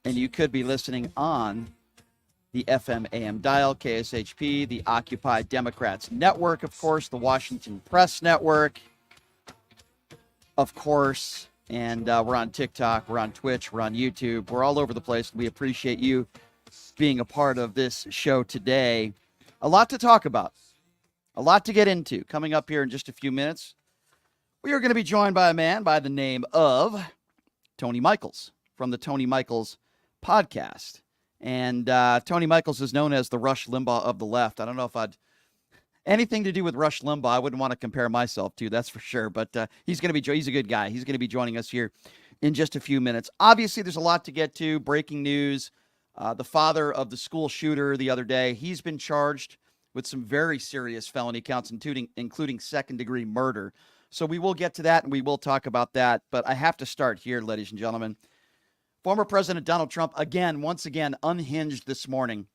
And you could be listening on the FM AM dial, KSHP, the Occupy Democrats Network, of course, the Washington Press Network, of course. And we're on TikTok, we're on Twitch, we're on YouTube. We're all over the place. We appreciate you being a part of this show today. A lot to talk about, a lot to get into. Coming up here in just a few minutes, we are going to be joined by a man by the name of Tony Michaels from the Tony Michaels podcast. And Tony Michaels is known as the Rush Limbaugh of the left. I don't know if I'd anything to do with Rush Limbaugh. I wouldn't want to compare myself to, that's for sure. But he's a good guy. He's going to be joining us here in just a few minutes. Obviously, there's a lot to get to. Breaking news. The father of the school shooter the other day, he's been charged with some very serious felony counts, including second-degree murder. So we will get to that, and we will talk about that. But I have to start here, ladies and gentlemen. Former President Donald Trump, once again, unhinged this morning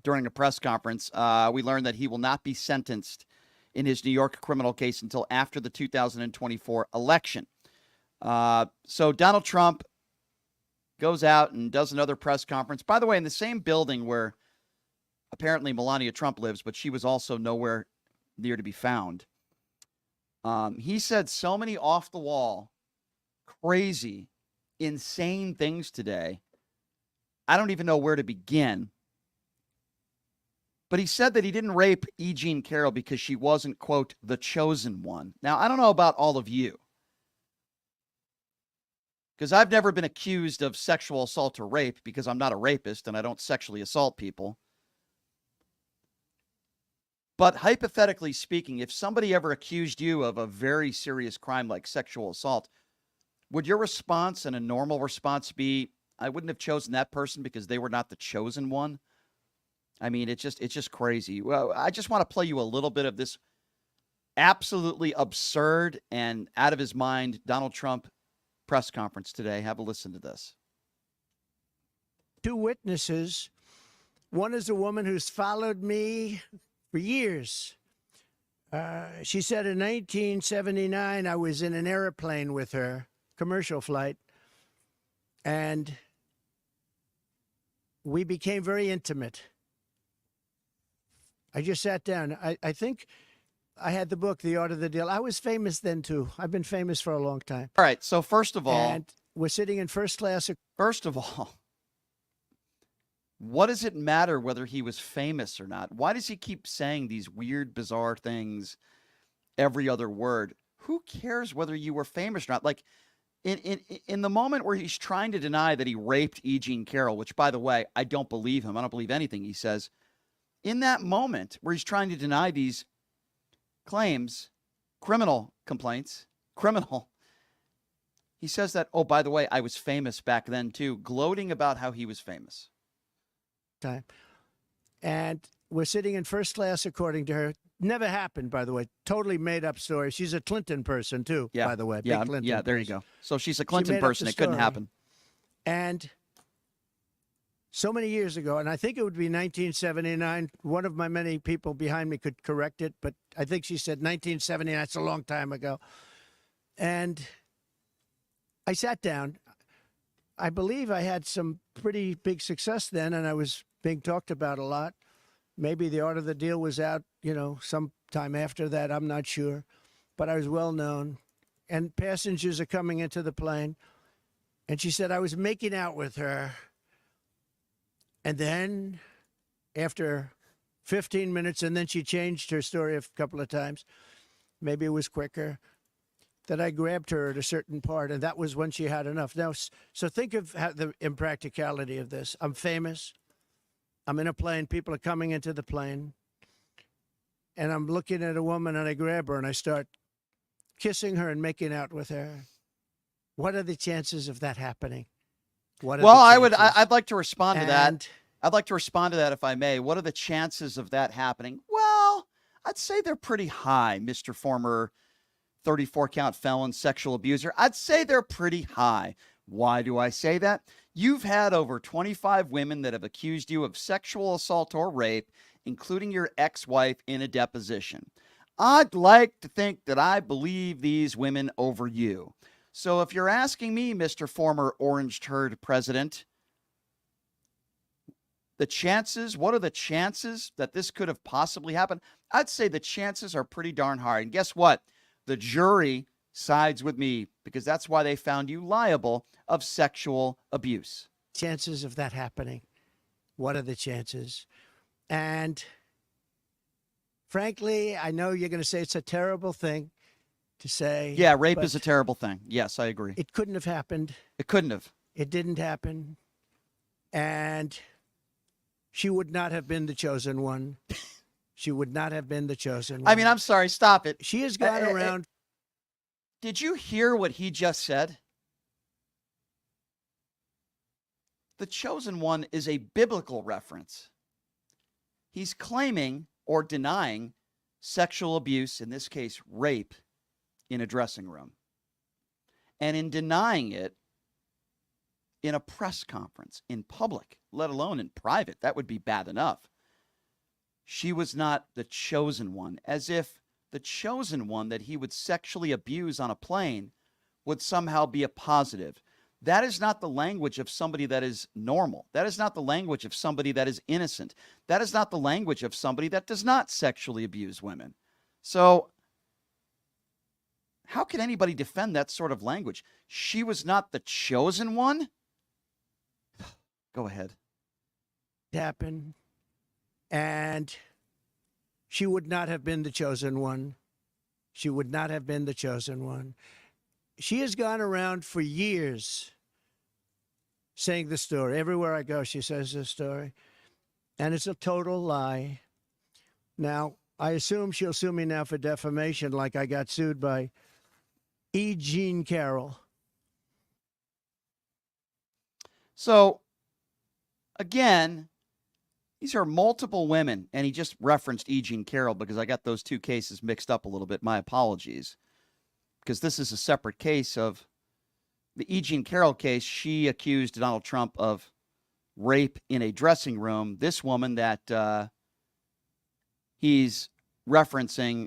during a press conference. We learned that he will not be sentenced in his New York criminal case until after the 2024 election. So Donald Trump goes out and does another press conference. By the way, in the same building where apparently Melania Trump lives, but she was also nowhere near to be found. He said so many off-the-wall, crazy, insane things today. I don't even know where to begin. But he said that he didn't rape E. Jean Carroll because she wasn't, quote, the chosen one. Now, I don't know about all of you, because I've never been accused of sexual assault or rape because I'm not a rapist and I don't sexually assault people. But hypothetically speaking, if somebody ever accused you of a very serious crime like sexual assault, would your response and a normal response be, I wouldn't have chosen that person because they were not the chosen one? I mean, it's just crazy. Well, I just want to play you a little bit of this absolutely absurd and out of his mind Donald Trump press conference today. Have a listen to this. Two witnesses. One is a woman who's followed me for years. She said in 1979, I was in an airplane with her, commercial flight, and we became very intimate. I just sat down. I think I had the book, The Art of the Deal. I was famous then, too. I've been famous for a long time. All right. So first of all, and we're sitting in first class. First of all, what does it matter whether he was famous or not? Why does he keep saying these weird, bizarre things every other word? Who cares whether you were famous or not? Like in the moment where he's trying to deny that he raped E. Jean Carroll, which, by the way, I don't believe him. I don't believe anything he says. In that moment where he's trying to deny these claims, criminal complaints, he says that, oh, by the way, I was famous back then too, gloating about how he was famous. Time. And we're sitting in first class, according to her. Never happened, by the way. Totally made up story. She's a Clinton person too, by the way. Yeah, Big Clinton there you go. So she's a Clinton person. It couldn't happen. And so many years ago, and I think it would be 1979. One of my many people behind me could correct it, but I think she said 1979. That's a long time ago. And I sat down. I believe I had some pretty big success then, and I was being talked about a lot. Maybe The Art of the Deal was out, sometime after that. I'm not sure. But I was well known. And passengers are coming into the plane. And she said I was making out with her. And then after 15 minutes, and then she changed her story a couple of times, maybe it was quicker, that I grabbed her at a certain part, and that was when she had enough. Now, so think of the impracticality of this. I'm famous. I'm in a plane. People are coming into the plane. And I'm looking at a woman, and I grab her, and I start kissing her and making out with her. What are the chances of that happening? I'd like to respond to that. I'd like to respond to that if I may. What are the chances of that happening? Well, I'd say they're pretty high, Mr. Former 34-count felon sexual abuser. I'd say they're pretty high. Why do I say that? You've had over 25 women that have accused you of sexual assault or rape, including your ex-wife, in a deposition. I'd like to think that I believe these women over you. So if you're asking me, Mr. Former Orange Turd President, The chances, what are the chances that this could have possibly happened? I'd say the chances are pretty darn hard. And guess what? The jury sides with me because that's why they found you liable of sexual abuse. Chances of that happening. What are the chances? And frankly, I know you're going to say it's a terrible thing to say. Yeah, rape is a terrible thing. Yes, I agree. It couldn't have happened. It couldn't have. It didn't happen. And she would not have been the chosen one. She would not have been the chosen one. I mean, I'm sorry. Stop it. She has gone around. Did you hear what he just said? The chosen one is a biblical reference. He's claiming or denying sexual abuse, in this case, rape, in a dressing room. And in denying it in a press conference, in public, let alone in private, that would be bad enough. She was not the chosen one, as if the chosen one that he would sexually abuse on a plane would somehow be a positive. That is not the language of somebody that is normal. That is not the language of somebody that is innocent. That is not the language of somebody that does not sexually abuse women. So how can anybody defend that sort of language? She was not the chosen one? Go ahead. Happen. And she would not have been the chosen one. She would not have been the chosen one. She has gone around for years saying the story. Everywhere I go, she says this story. And it's a total lie. Now, I assume she'll sue me now for defamation like I got sued by E. Jean Carroll. So, again, these are multiple women, and he just referenced E. Jean Carroll because I got those two cases mixed up a little bit. My apologies. Because this is a separate case of the E. Jean Carroll case. She accused Donald Trump of rape in a dressing room. This woman that he's referencing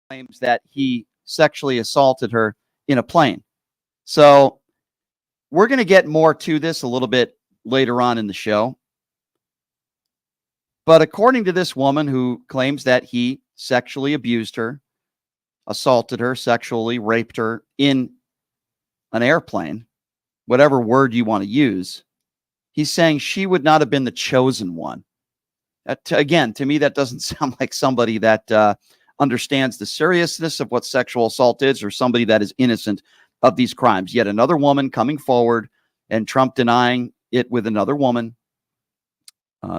claims that he sexually assaulted her in a plane. So we're going to get more to this a little bit later on in the show. But according to this woman who claims that he sexually abused her, assaulted her, sexually raped her in an airplane, whatever word you want to use, he's saying she would not have been the chosen one. Again, to me, that doesn't sound like somebody that understands the seriousness of what sexual assault is or somebody that is innocent of these crimes. Yet another woman coming forward and Trump denying it with another woman.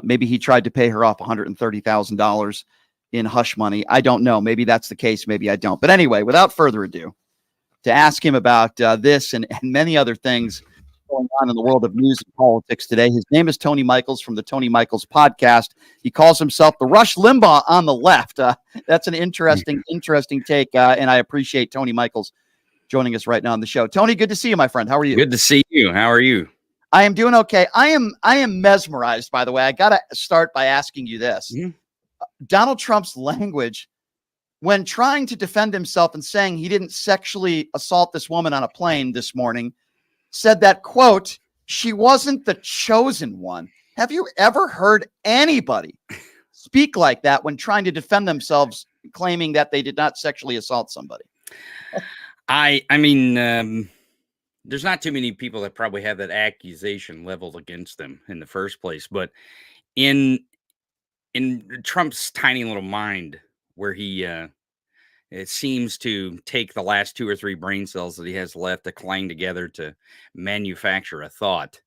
Maybe he tried to pay her off $130,000 in hush money. I don't know. Maybe that's the case. Maybe I don't. But anyway, without further ado, to ask him about this and many other things going on in the world of news and politics today. His name is Tony Michaels from the Tony Michaels podcast. He calls himself the Rush Limbaugh on the left. That's an interesting take. And I appreciate Tony Michaels joining us right now on the show. Tony, good to see you, my friend. How are you? Good to see you. How are you? I am doing okay. I am mesmerized, by the way. I got to start by asking you this. Mm-hmm. Donald Trump's language when trying to defend himself and saying he didn't sexually assault this woman on a plane this morning, said that, quote, she wasn't the chosen one. Have you ever heard anybody speak like that when trying to defend themselves, claiming that they did not sexually assault somebody? I mean, there's not too many people that probably have that accusation leveled against them in the first place. But in Trump's tiny little mind, where he it seems to take the last 2 or 3 brain cells that he has left to clang together to manufacture a thought,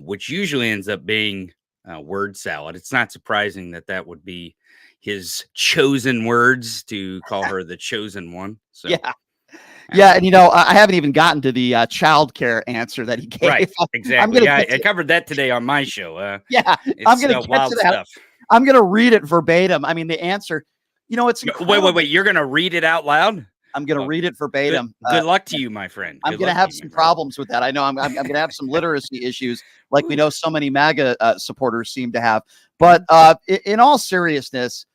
which usually ends up being word salad. It's not surprising that that would be his chosen words, to call her the chosen one. So. Yeah, and I haven't even gotten to the child care answer that he gave. Right, exactly. I covered that today on my show. I'm going to get to that. I'm going to read it verbatim. I mean, the answer, it's incredible. Wait. You're going to read it out loud? I'm going to read it verbatim. Good luck to you, my friend. I'm going to have some problems with that. I know I'm going to have some literacy issues, like we know so many MAGA supporters seem to have. But in all seriousness,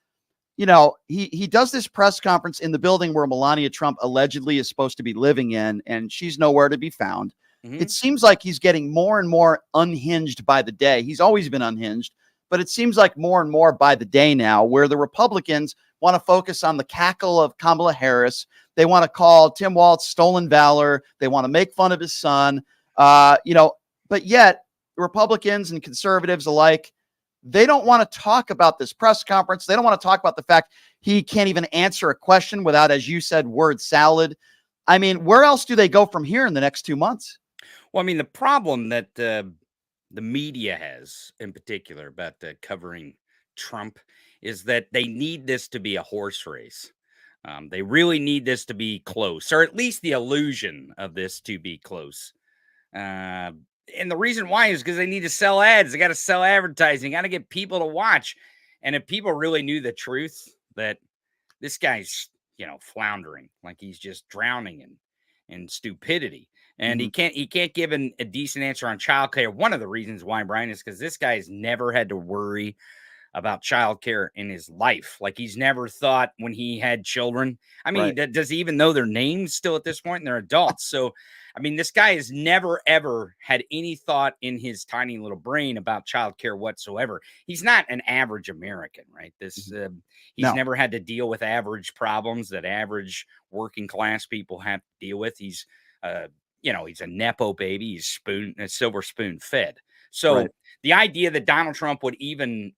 he does this press conference in the building where Melania Trump allegedly is supposed to be living in, and she's nowhere to be found. Mm-hmm. It seems like he's getting more and more unhinged by the day. He's always been unhinged, but it seems like more and more by the day now, where the Republicans want to focus on the cackle of Kamala Harris. They want to call Tim Walz stolen valor. They want to make fun of his son. But yet Republicans and conservatives alike, they don't want to talk about this press conference. They don't want to talk about the fact he can't even answer a question without, as you said, word salad. I mean, where else do they go from here in the next 2 months? Well, I mean, the problem that the media has in particular about covering Trump is that they need this to be a horse race. They really need this to be close, or at least the illusion of this to be close. And the reason why is because they need to sell ads. They got to sell advertising, got to get people to watch. And if people really knew the truth that this guy's, floundering, like he's just drowning in stupidity. And he can't give a decent answer on childcare. One of the reasons why, Brian, is because this guy's never had to worry about childcare in his life. Like he's never thought when he had children. I mean, does he even know their names still at this point? And they're adults. So, I mean, this guy has never, ever had any thought in his tiny little brain about childcare whatsoever. He's not an average American, right? He's never had to deal with average problems that average working class people have to deal with. He's, he's a Nepo baby. He's silver spoon fed. So the idea that Donald Trump would even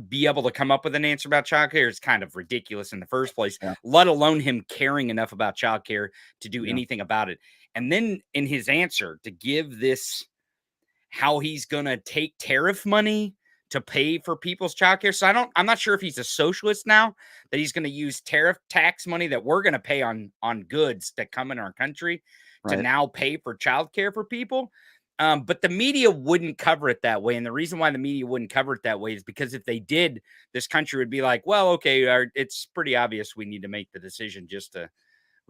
be able to come up with an answer about childcare is kind of ridiculous in the first place, let alone him caring enough about childcare to do anything about it. And then in his answer to give this, how he's going to take tariff money to pay for people's childcare. So I'm not sure if he's a socialist now, that he's going to use tariff tax money that we're going to pay on goods that come in our country to now pay for childcare for people. But the media wouldn't cover it that way. And the reason why the media wouldn't cover it that way is because if they did, this country would be like, well, okay, it's pretty obvious we need to make the decision just to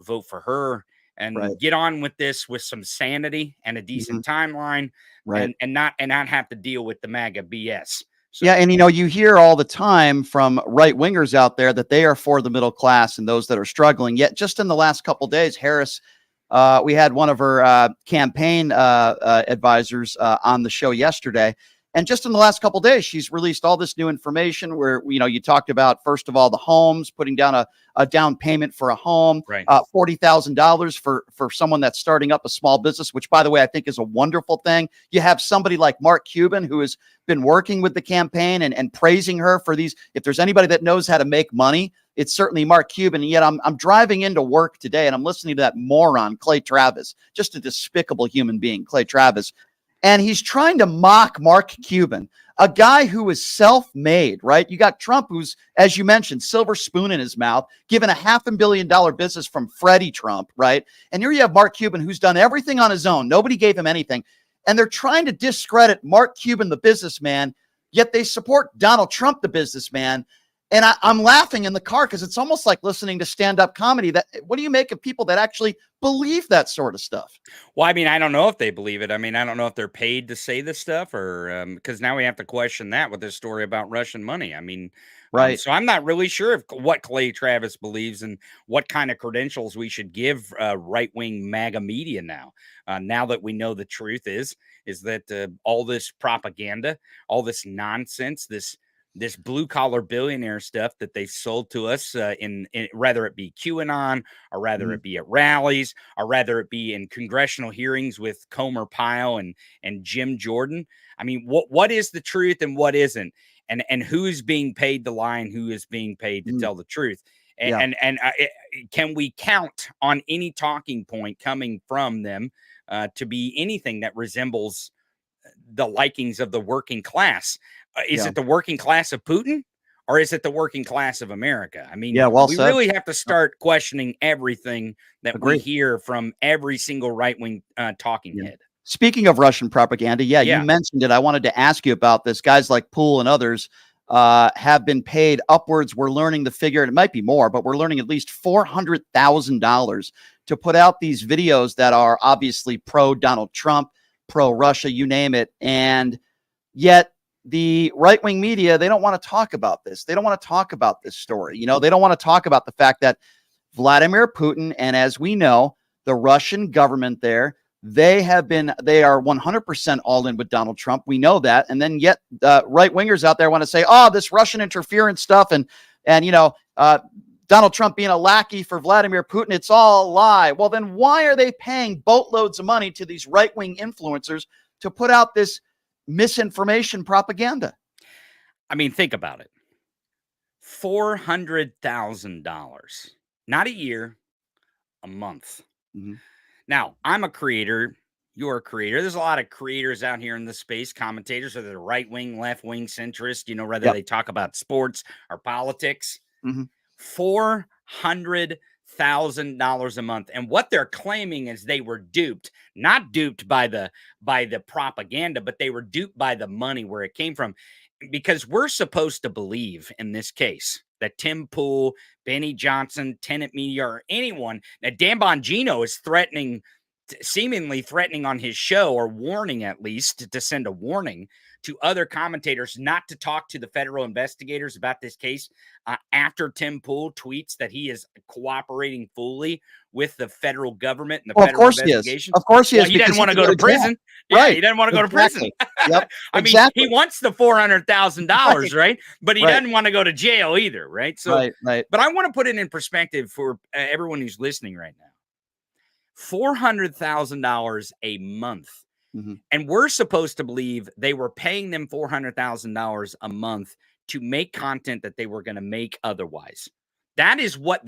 vote for her and get on with this with some sanity and a decent timeline and not have to deal with the MAGA BS. So, and you hear all the time from right wingers out there that they are for the middle class and those that are struggling. Yet just in the last couple of days, Harris, we had one of her campaign advisors on the show yesterday. And just in the last couple of days, she's released all this new information where, you talked about, first of all, the homes, putting down a down payment for a home, $40,000 for someone that's starting up a small business, which, by the way, I think is a wonderful thing. You have somebody like Mark Cuban, who has been working with the campaign and praising her for these. If there's anybody that knows how to make money, it's certainly Mark Cuban. And yet I'm driving into work today and I'm listening to that moron, Clay Travis, just a despicable human being, Clay Travis. And he's trying to mock Mark Cuban, a guy who is self-made, right? You got Trump, who's, as you mentioned, silver spoon in his mouth, given a $500 million business from Freddie Trump, right? And here you have Mark Cuban, who's done everything on his own. Nobody gave him anything. And they're trying to discredit Mark Cuban, the businessman, yet they support Donald Trump, the businessman. And I'm laughing in the car because it's almost like listening to stand-up comedy. What do you make of people that actually believe that sort of stuff? Well, I mean, I don't know if they believe it. I mean, I don't know if they're paid to say this stuff or because now we have to question that with this story about Russian money. I mean, so I'm not really sure what Clay Travis believes and what kind of credentials we should give right-wing MAGA media now. Now that we know the truth is that all this propaganda, all this nonsense, this blue collar billionaire stuff that they sold to us in whether it be QAnon or rather it be at rallies or rather it be in congressional hearings with Comer Pyle and Jim Jordan. I mean, what is the truth and what isn't, and who's being paid to lie and who is being paid to tell the truth? And can we count on any talking point coming from them to be anything that resembles the likings of the working class? Is it the working class of Putin or is it the working class of America? I mean, we really have to start questioning everything that we hear from every single right-wing talking head. Speaking of Russian propaganda, you mentioned it. I wanted to ask you about this. Guys like Poole and others have been paid upwards. We're learning the figure, and it might be more, but we're learning at least $400,000 to put out these videos that are obviously pro-Donald Trump, pro-Russia, you name it. And yet the right-wing media, they don't want to talk about this. They don't want to talk about this story. They don't want to talk about the fact that Vladimir Putin, and as we know, the Russian government there, They are 100% all in with Donald Trump. We know that. And then yet right wingers out there want to say, oh, this Russian interference stuff and Donald Trump being a lackey for Vladimir Putin, it's all a lie. Well, then why are they paying boatloads of money to these right-wing influencers to put out this misinformation propaganda? I mean, think about it. $400,000, not a year, a month. Mm-hmm. Now, I'm a creator. You're a creator. There's a lot of creators out here in the space, commentators, whether they're right wing, left wing, centrist, whether they talk about sports or politics. Mm-hmm. $400,000 a month. And what they're claiming is they were duped, not duped by the propaganda, but they were duped by the money where it came from. Because we're supposed to believe in this case that Tim Pool, Benny Johnson, Tenet Media, or anyone, that Dan Bongino is seemingly threatening on his show, or warning at least, to send a warning to other commentators not to talk to the federal investigators about this case after Tim Pool tweets that he is cooperating fully with the federal government and the federal investigations. Of course he is. He doesn't want to go to prison. Right. He doesn't want to go to prison. Yep. I mean, he wants the $400,000, right? But he doesn't want to go to jail either, right? So, right. But I want to put it in perspective for everyone who's listening right now. $400,000 a month. Mm-hmm. And we're supposed to believe they were paying them $400,000 a month to make content that they were going to make otherwise. That is what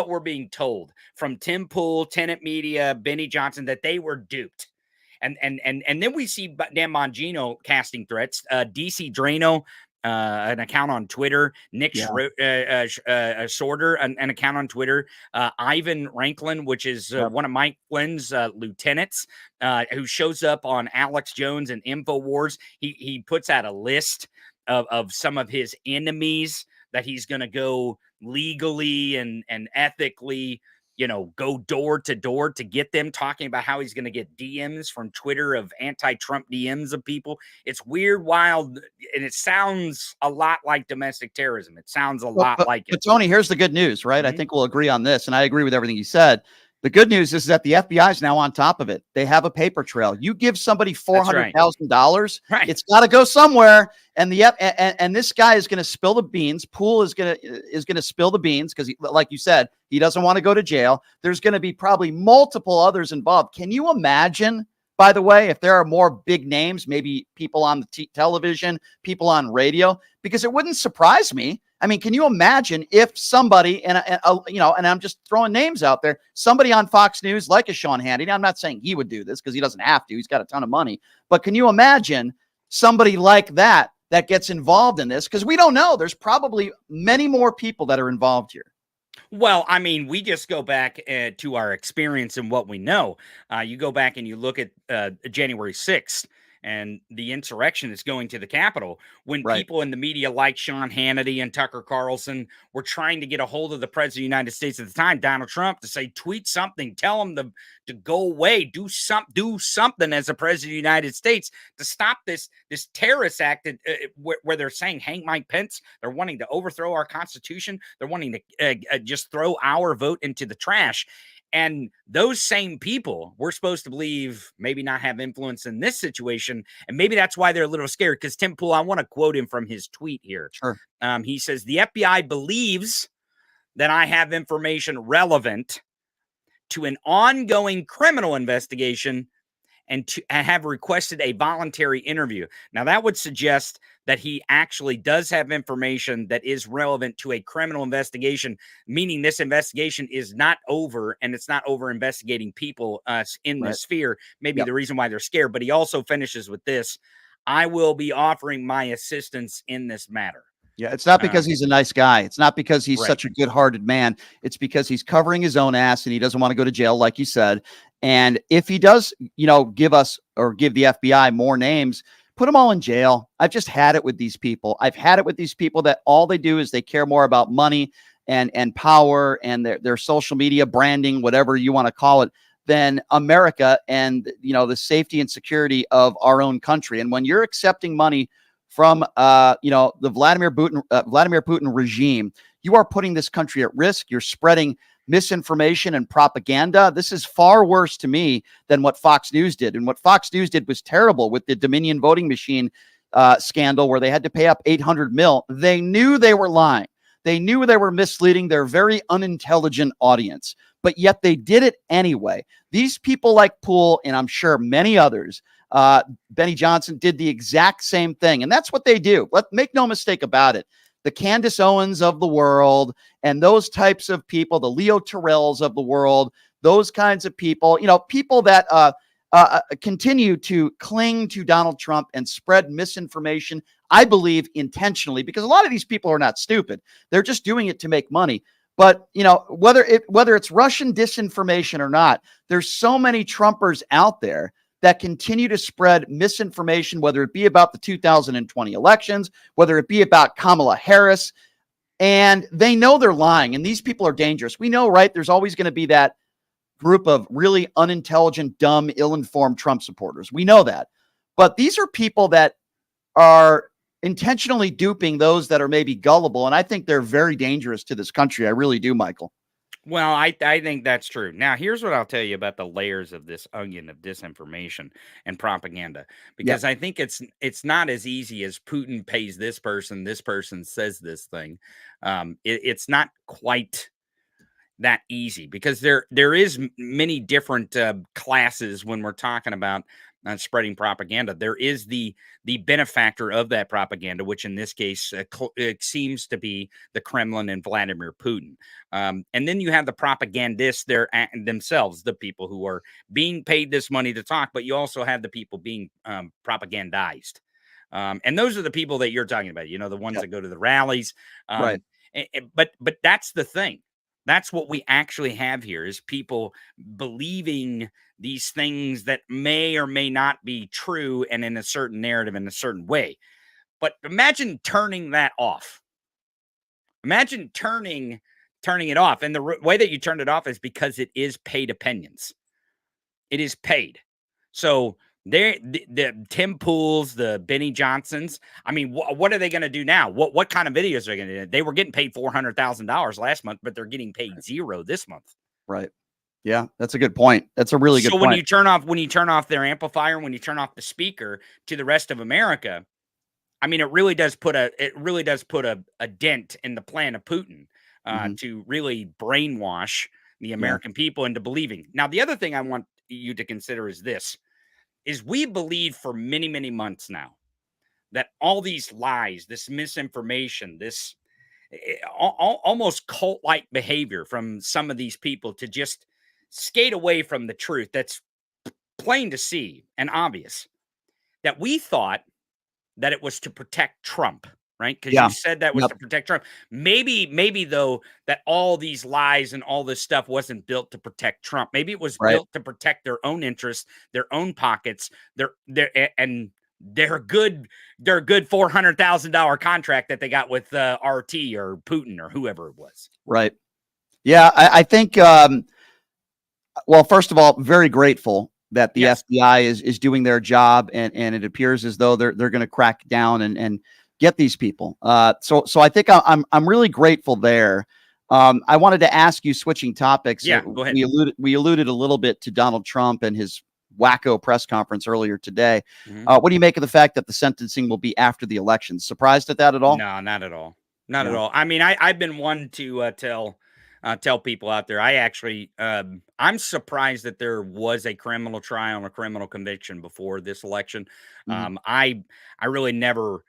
we're being told from Tim Pool, Tenet Media, Benny Johnson, that they were duped. And then we see Dan Bongino casting threats. DC Drano, an account on Twitter. Nick Shorter, an account on Twitter. Ivan Ranklin, which is one of Mike Flynn's lieutenants, who shows up on Alex Jones and InfoWars. He puts out a list of some of his enemies that he's going to go legally and ethically, go door to door to get them, talking about how he's going to get DMs from Twitter of anti-Trump DMs of people. It's weird, wild, and it sounds a lot like domestic terrorism. It sounds a lot like it. But Tony, here's the good news, right? Mm-hmm. I think we'll agree on this, and I agree with everything you said. The good news is that the FBI is now on top of it. They have a paper trail. You give somebody $400,000, right. It's got to go somewhere. And and this guy is going to spill the beans. Poole is going to spill the beans because, like you said, he doesn't want to go to jail. There's going to be probably multiple others involved. Can you imagine, by the way, if there are more big names, maybe people on the television, people on radio? Because it wouldn't surprise me. I mean, can you imagine if somebody, and I'm just throwing names out there, somebody on Fox News, like a Sean Hannity, I'm not saying he would do this because he doesn't have to, he's got a ton of money, but can you imagine somebody like that gets involved in this? Because we don't know. There's probably many more people that are involved here. Well, I mean, we just go back to our experience and what we know. You go back and you look at January 6th. And the insurrection is going to the Capitol when people in the media like Sean Hannity and Tucker Carlson were trying to get a hold of the president of the United States at the time, Donald Trump, to say, tweet something, tell him to go away, do something as a president of the United States to stop this terrorist act where they're saying hang Mike Pence. They're wanting to overthrow our Constitution. They're wanting to just throw our vote into the trash. And those same people we're supposed to believe maybe not have influence in this situation. And maybe that's why they're a little scared. Because Tim Pool, I want to quote him from his tweet here. Sure. He says, the FBI believes that I have information relevant to an ongoing criminal investigation and have requested a voluntary interview. Now, that would suggest that he actually does have information that is relevant to a criminal investigation, meaning this investigation is not over, and it's not over investigating people in the sphere. Maybe the reason why they're scared. But he also finishes with this: I will be offering my assistance in this matter. Yeah, it's not because he's a nice guy. It's not because he's such a good-hearted man. It's because he's covering his own ass and he doesn't want to go to jail, like you said. And if he does, give us or give the FBI more names, put them all in jail. I've just had it with these people. I've had it with these people that all they do is they care more about money and power and their social media branding, whatever you want to call it, than America and, the safety and security of our own country. And when you're accepting money from the Vladimir Putin regime, you are putting this country at risk. You're spreading misinformation and propaganda. This is far worse to me than what Fox News did. And what Fox News did was terrible with the Dominion voting machine scandal, where they had to pay up $800 million. They knew they were lying. They knew they were misleading their very unintelligent audience, but yet they did it anyway. These people like Poole, and I'm sure many others, Benny Johnson did the exact same thing. And that's what they do. Make no mistake about it. The Candace Owens of the world and those types of people, the Leo Terrells of the world, those kinds of people, people that continue to cling to Donald Trump and spread misinformation, I believe intentionally, because a lot of these people are not stupid. They're just doing it to make money. But, whether it's Russian disinformation or not, there's so many Trumpers out there that continue to spread misinformation, whether it be about the 2020 elections, whether it be about Kamala Harris, and they know they're lying. And these people are dangerous. We know, right? There's always going to be that group of really unintelligent, dumb, ill-informed Trump supporters. We know that. But these are people that are intentionally duping those that are maybe gullible. And I think they're very dangerous to this country. I really do, Michael. Well, I think that's true. Now, here's what I'll tell you about the layers of this onion of disinformation and propaganda, because I think it's not as easy as Putin pays this person says this thing. It's not quite that easy, because there is many different classes when we're talking about spreading propaganda. There is the benefactor of that propaganda, which in this case it seems to be the Kremlin and Vladimir Putin. And then you have the propagandists themselves, the people who are being paid this money to talk, but you also have the people being propagandized. And those are the people that you're talking about, the ones that go to the rallies. Right. But that's the thing. That's what we actually have here, is people believing these things that may or may not be true and in a certain narrative in a certain way. But imagine turning that off. Imagine turning it off. And the way that you turn it off is because it is paid opinions. It is paid. So the Tim Pools, the Benny Johnsons, I mean, what are they going to do now? What kind of videos are they going to do? They were getting paid $400,000 last month, but they're getting paid $0 this month. Right. Yeah, that's a good point. That's a really good point. So when you turn off their amplifier, when you turn off the speaker to the rest of America, I mean, it really does put a dent in the plan of Putin to really brainwash the American people into believing. Now, the other thing I want you to consider is this. Is we believe for many, many months now that all these lies, this misinformation, this almost cult-like behavior from some of these people to just skate away from the truth that's plain to see and obvious, that we thought that it was to protect Trump, right? Because you said that was to protect Trump. Maybe though, that all these lies and all this stuff wasn't built to protect Trump. Maybe it was built to protect their own interests, their own pockets, their good $400,000 contract that they got with RT or Putin or whoever it was. Right. Yeah, I think. Well, first of all, very grateful that the FBI is doing their job, and it appears as though they're going to crack down and get these people. So I think I'm really grateful there. I wanted to ask you, switching topics. Yeah, go ahead. We alluded a little bit to Donald Trump and his wacko press conference earlier today. What do you make of the fact that the sentencing will be after the election? Surprised at that at all? No, not at all. Not at all. I mean, I've been one to tell people out there. I actually, I'm surprised that there was a criminal trial and a criminal conviction before this election. I really never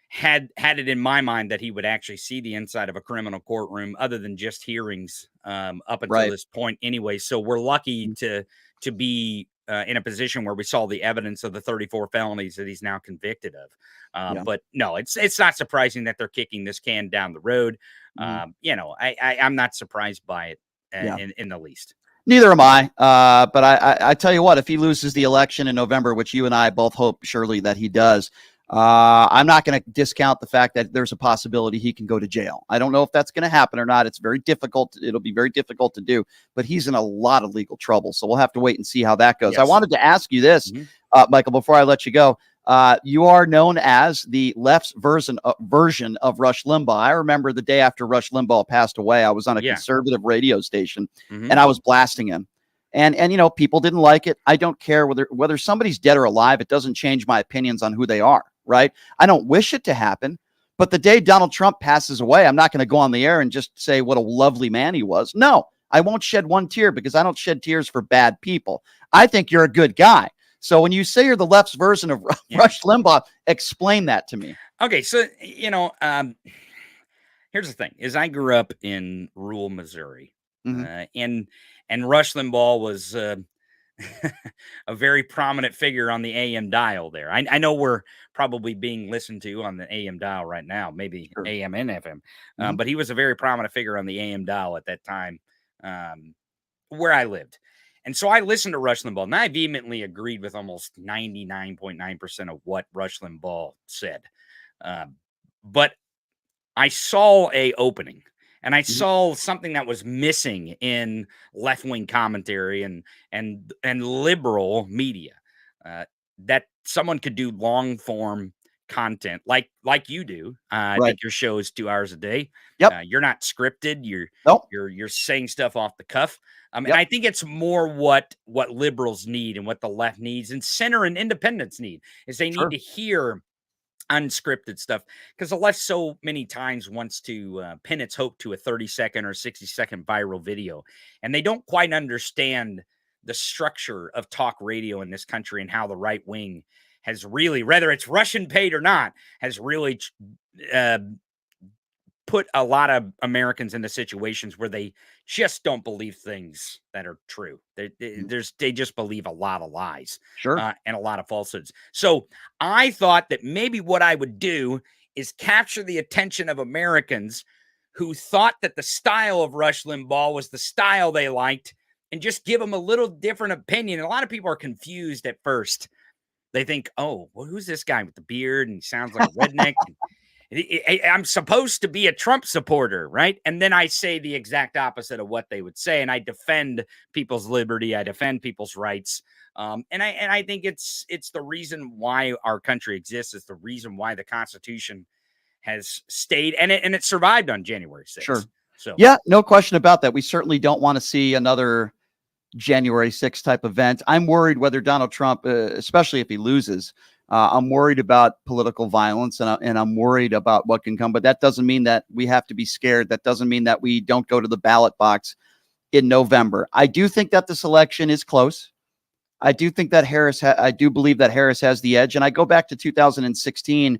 had it in my mind that he would actually see the inside of a criminal courtroom, other than just hearings up until this point anyway. So we're lucky to be in a position where we saw the evidence of the 34 felonies that he's now convicted of. But no, it's not surprising that they're kicking this can down the road. I'm not surprised by it in the least. Neither am I. But I tell you what, if he loses the election in November, which you and I both hope surely that he does, I'm not going to discount the fact that there's a possibility he can go to jail. I don't know if that's going to happen or not. It's very difficult. It'll be very difficult to do, but he's in a lot of legal trouble. So we'll have to wait and see how that goes. Yes. I wanted to ask you this, Michael, before I let you go. You are known as the left's version of Rush Limbaugh. I remember the day after Rush Limbaugh passed away, I was on a conservative radio station, and I was blasting him. And you know, people didn't like it. I don't care whether somebody's dead or alive. It doesn't change my opinions on who they are, right? I don't wish it to happen. But the day Donald Trump passes away, I'm not going to go on the air and just say what a lovely man he was. No, I won't shed one tear because I don't shed tears for bad people. I think you're a good guy. So when you say you're the left's version of Rush Limbaugh, explain that to me. Okay, so, you know, here's the thing, is I grew up in rural Missouri, and Rush Limbaugh was a very prominent figure on the AM dial there. I know we're probably being listened to on the AM dial right now, maybe AM and FM, but he was a very prominent figure on the AM dial at that time where I lived. And so I listened to Rush Limbaugh, and I vehemently agreed with almost 99.9% of what Rush Limbaugh said. But I saw a opening, and I saw something that was missing in left-wing commentary and liberal media, that someone could do long-form content like you do. I think your show is 2 hours a day. You're not scripted. You're saying stuff off the cuff. And I think it's more what liberals need and what the left needs and center and independents need is they need to hear unscripted stuff, because the left so many times wants to pin its hope to a 30-second or 60-second viral video, and they don't quite understand the structure of talk radio in this country and how the right wing has really, whether it's Russian paid or not, has really put a lot of Americans into situations where they just don't believe things that are true. They just believe a lot of lies, and a lot of falsehoods. So I thought that maybe what I would do is capture the attention of Americans who thought that the style of Rush Limbaugh was the style they liked, and just give them a little different opinion. And a lot of people are confused at first. They think, oh, well, who's this guy with the beard and he sounds like a redneck? I'm supposed to be a Trump supporter, right? And then I say the exact opposite of what they would say, and I defend people's liberty, I defend people's rights, and I think it's the reason why our country exists. It's the reason why the Constitution has stayed, and it survived on January 6th. So yeah, no question about that. We certainly don't want to see another January 6th type event. I'm worried whether Donald Trump, especially if he loses. I'm worried about political violence, and I'm worried about what can come. But that doesn't mean that we have to be scared. That doesn't mean that we don't go to the ballot box in November. I do think that this election is close. I do think that I do believe that Harris has the edge. And I go back to 2016.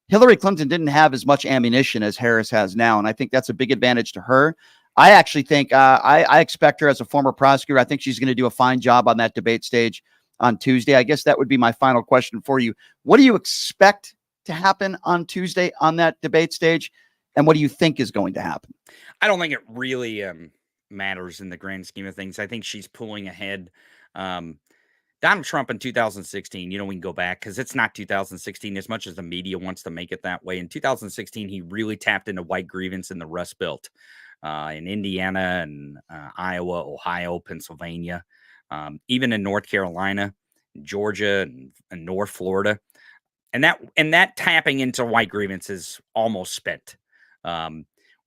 Hillary Clinton didn't have as much ammunition as Harris has now, and I think that's a big advantage to her. I actually think I expect her as a former prosecutor. I think she's going to do a fine job on that debate stage on Tuesday. I guess that would be my final question for you. What do you expect to happen on Tuesday on that debate stage? And what do you think is going to happen? I don't think it really matters in the grand scheme of things. I think she's pulling ahead. Donald Trump in 2016, we can go back because it's not 2016 as much as the media wants to make it that way. In 2016, he really tapped into white grievance in the Rust Belt in Indiana and Iowa, Ohio, Pennsylvania. Even in North Carolina, Georgia, and North Florida, and that tapping into white grievance is almost spent.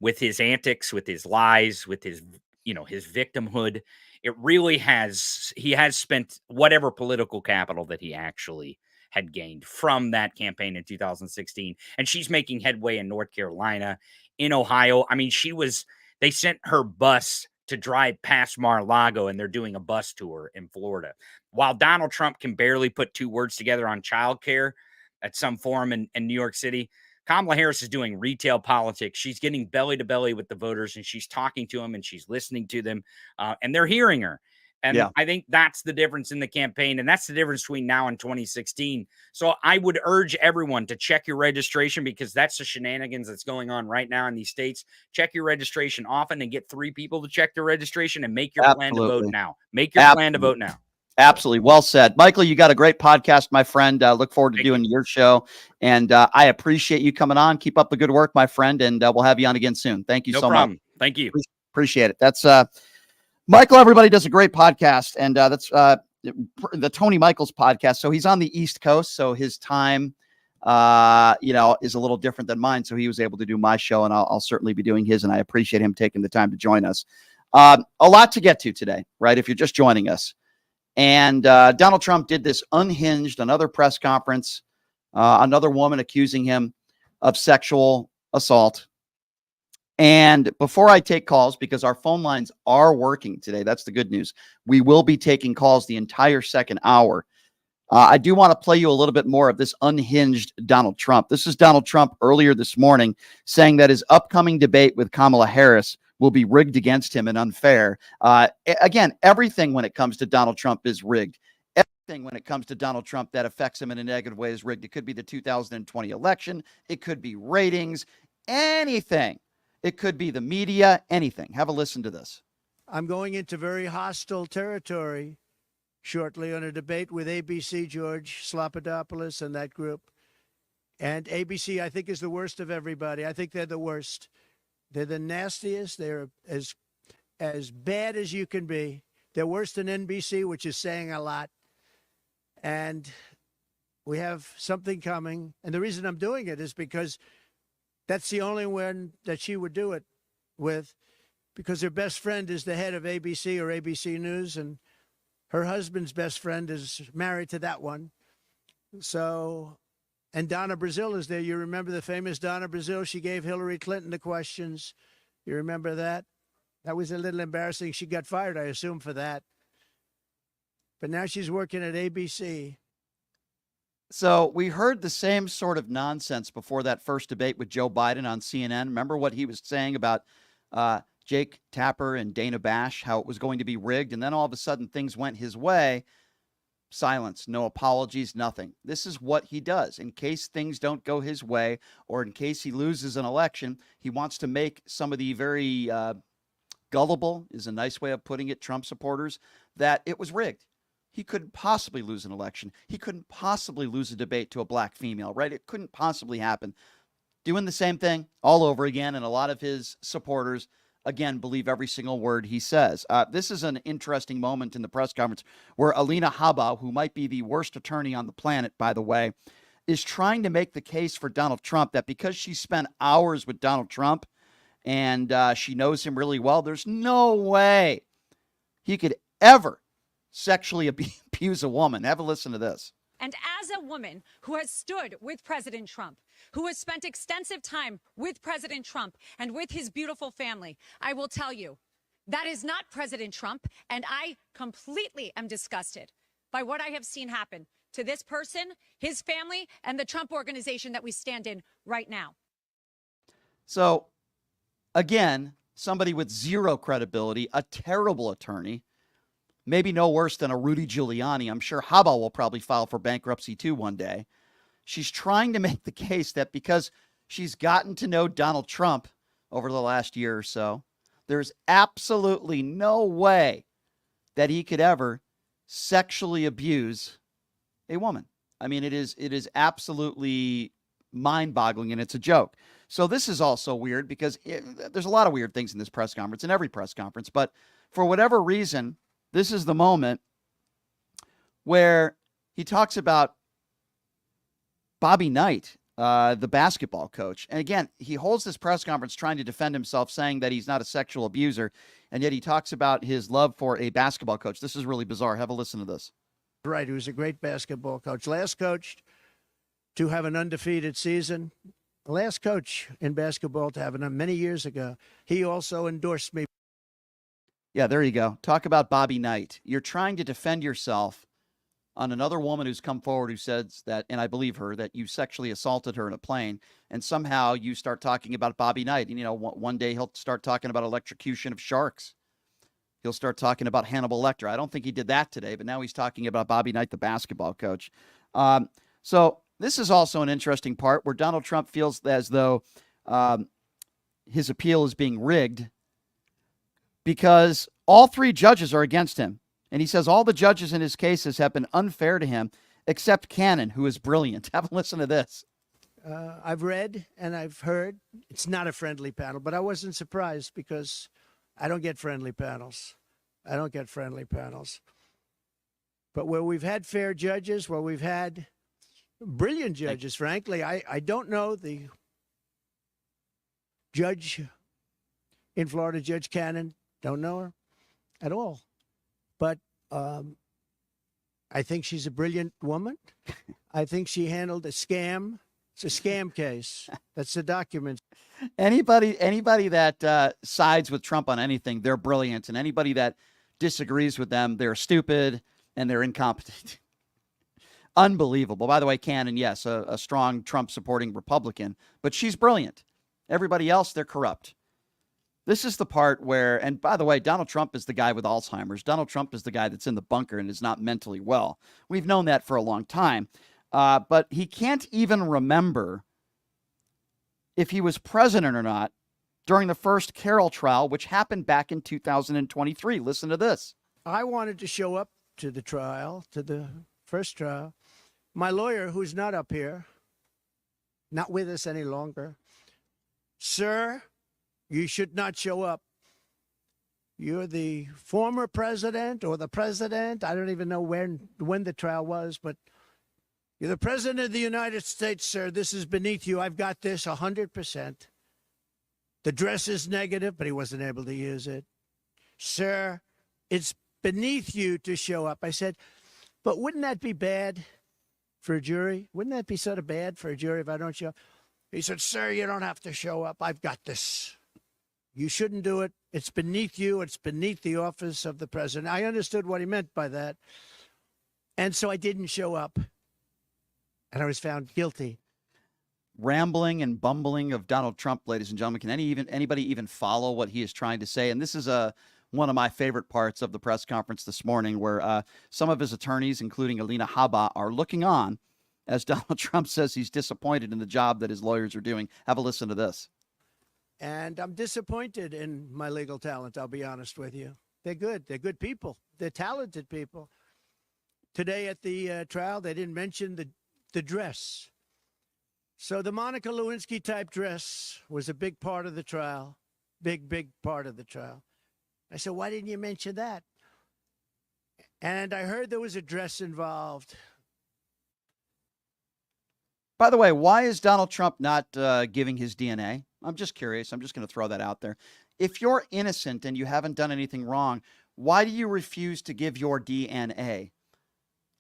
With his antics, with his lies, with his victimhood, it really he has spent whatever political capital that he actually had gained from that campaign in 2016, and she's making headway in North Carolina, in Ohio. I mean, they sent her bus to drive past Mar-a-Lago, and they're doing a bus tour in Florida. While Donald Trump can barely put two words together on childcare at some forum in New York City, Kamala Harris is doing retail politics. She's getting belly to belly with the voters, and she's talking to them, and she's listening to them, and they're hearing her. And I think that's the difference in the campaign, and that's the difference between now and 2016. So I would urge everyone to check your registration, because that's the shenanigans that's going on right now in these states. Check your registration often and get 3 people to check their registration and make your plan to vote now. Make your plan to vote now. Absolutely. Well said. Michael, you got a great podcast, my friend. Look forward to doing your show. And I appreciate you coming on. Keep up the good work, my friend. And we'll have you on again soon. Thank you so much. Thank you. Appreciate it. That's Michael. Everybody does a great podcast. And that's the Tony Michaels podcast. So he's on the East Coast, so his time, is a little different than mine. So he was able to do my show, and I'll certainly be doing his. And I appreciate him taking the time to join us. A lot to get to today, right? If you're just joining us, and Donald Trump did this unhinged, another press conference, another woman accusing him of sexual assault. And before I take calls, because our phone lines are working today, that's the good news. We will be taking calls the entire second hour. I do want to play you a little bit more of this unhinged Donald Trump. This is Donald Trump earlier this morning saying that his upcoming debate with Kamala Harris will be rigged against him and unfair. Again, everything when it comes to Donald Trump is rigged. Everything when it comes to Donald Trump that affects him in a negative way is rigged. It could be the 2020 election. It could be ratings, anything. It could be the media, anything. Have a listen to this. I'm going into very hostile territory shortly on a debate with ABC, George Slopadopoulos and that group. And ABC, I think, is the worst of everybody. I think they're the worst. They're the nastiest. They're as bad as you can be. They're worse than NBC, which is saying a lot. And we have something coming. And the reason I'm doing it is because that's the only one that she would do it with, because her best friend is the head of ABC or ABC News, and her husband's best friend is married to that one. So, and Donna Brazile is there. You remember the famous Donna Brazile? She gave Hillary Clinton the questions. You remember that? That was a little embarrassing. She got fired, I assume, for that. But now she's working at ABC. So we heard the same sort of nonsense before that first debate with Joe Biden on CNN. Remember what he was saying about Jake Tapper and Dana Bash, how it was going to be rigged. And then all of a sudden things went his way. Silence, no apologies, nothing. This is what he does. In case things don't go his way, or in case he loses an election, he wants to make some of the very gullible, is a nice way of putting it, Trump supporters, that it was rigged. He couldn't possibly lose an election. He couldn't possibly lose a debate to a black female, right? It couldn't possibly happen. Doing the same thing all over again, and a lot of his supporters, again, believe every single word he says. This is an interesting moment in the press conference where Alina Habba, who might be the worst attorney on the planet, by the way, is trying to make the case for Donald Trump that because she spent hours with Donald Trump and she knows him really well, there's no way he could ever sexually abuse a woman. Have a listen to this. And as a woman who has stood with President Trump, who has spent extensive time with President Trump and with his beautiful family, I will tell you, that is not President Trump, and I completely am disgusted by what I have seen happen to this person, his family, and the Trump organization that we stand in right now. So, again, somebody with zero credibility, a terrible attorney, maybe no worse than a Rudy Giuliani. I'm sure Habba will probably file for bankruptcy too one day. She's trying to make the case that because she's gotten to know Donald Trump over the last year or so, there's absolutely no way that he could ever sexually abuse a woman. I mean, it is absolutely mind-boggling, and it's a joke. So this is also weird because there's a lot of weird things in this press conference, in every press conference, but for whatever reason, this is the moment where he talks about Bobby Knight, the basketball coach. And again, he holds this press conference trying to defend himself, saying that he's not a sexual abuser. And yet he talks about his love for a basketball coach. This is really bizarre. Have a listen to this. Right. He was a great basketball coach. Last coach to have an undefeated season. Last coach in basketball to have it many years ago. He also endorsed me. Yeah, there you go. Talk about Bobby Knight. You're trying to defend yourself on another woman who's come forward who says that, and I believe her, that you sexually assaulted her in a plane, and somehow you start talking about Bobby Knight. And, one day he'll start talking about electrocution of sharks. He'll start talking about Hannibal Lecter. I don't think he did that today, but now he's talking about Bobby Knight, the basketball coach. So this is also an interesting part where Donald Trump feels as though his appeal is being rigged because all three judges are against him. And he says all the judges in his cases have been unfair to him, except Cannon, who is brilliant. Have a listen to this. I've read and I've heard it's not a friendly panel, but I wasn't surprised because I don't get friendly panels. But where we've had fair judges, where we've had brilliant judges, frankly, I don't know the judge in Florida, Judge Cannon, don't know her at all. But I think she's a brilliant woman. I think she handled a scam. It's a scam case. That's the document. Anybody that sides with Trump on anything, they're brilliant. And anybody that disagrees with them, they're stupid and they're incompetent. Unbelievable. By the way, Cannon, yes, a strong Trump-supporting Republican, but she's brilliant. Everybody else, they're corrupt. This is the part where, and by the way, Donald Trump is the guy with Alzheimer's. Donald Trump is the guy that's in the bunker and is not mentally well. We've known that for a long time. But he can't even remember if he was president or not during the first Carroll trial, which happened back in 2023. Listen to this. I wanted to show up to the trial, to the first trial. My lawyer, who's not up here, not with us any longer, sir, you should not show up. You're the former president or the president. I don't even know when the trial was, but you're the president of the United States, sir. This is beneath you. I've got this 100%. The dress is negative, but he wasn't able to use it. Sir, it's beneath you to show up. I said, but wouldn't that be bad for a jury? Wouldn't that be sort of bad for a jury if I don't show up? He said, sir, you don't have to show up. I've got this. You shouldn't do it. It's beneath you. It's beneath the office of the president. I understood what he meant by that. And so I didn't show up. And I was found guilty. Rambling and bumbling of Donald Trump, ladies and gentlemen. Can anybody even follow what he is trying to say? And this is one of my favorite parts of the press conference this morning, where some of his attorneys, including Alina Habba, are looking on as Donald Trump says he's disappointed in the job that his lawyers are doing. Have a listen to this. And I'm disappointed in my legal talent, I'll be honest with you. They're good. They're good people. They're talented people. Today at the trial, they didn't mention the dress. So the Monica Lewinsky type dress was a big part of the trial. Big part of the trial. I said, why didn't you mention that? And I heard there was a dress involved. By the way, why is Donald Trump not giving his DNA? I'm just curious. I'm just going to throw that out there. If you're innocent and you haven't done anything wrong, why do you refuse to give your DNA?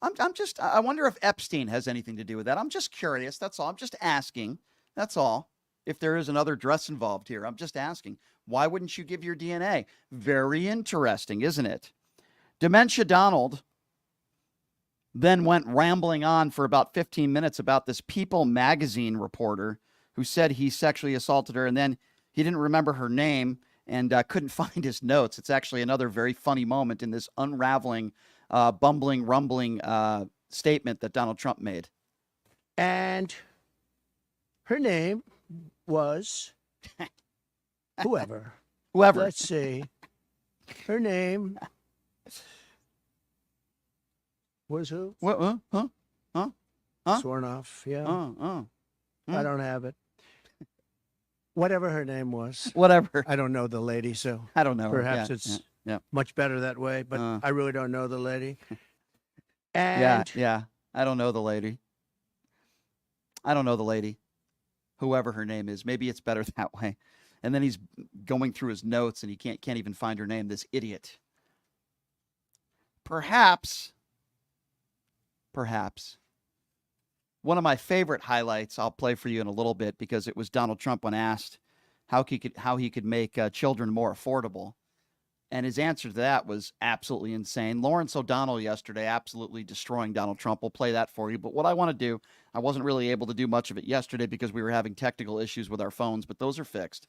I wonder if Epstein has anything to do with that. I'm just curious. That's all. I'm just asking. That's all. If there is another dress involved here, I'm just asking. Why wouldn't you give your DNA? Very interesting, isn't it? Dementia Donald then went rambling on for about 15 minutes about this People magazine reporter who said he sexually assaulted her, and then he didn't remember her name and couldn't find his notes. It's actually another very funny moment in this unraveling, bumbling, rumbling statement that Donald Trump made. And her name was whoever. Let's see. Her name was who? What? Huh? Sworn off, yeah. I don't have it. Whatever her name was. Whatever. I don't know the lady, so I don't know. Perhaps it's much better that way, but I really don't know the lady. And yeah. I don't know the lady. Whoever her name is. Maybe it's better that way. And then he's going through his notes and he can't even find her name, this idiot. Perhaps one of my favorite highlights I'll play for you in a little bit, because it was Donald Trump when asked how he could make children more affordable. And his answer to that was absolutely insane. Lawrence O'Donnell yesterday absolutely destroying Donald Trump. We'll play that for you. But what I want to do, I wasn't really able to do much of it yesterday because we were having technical issues with our phones, but those are fixed.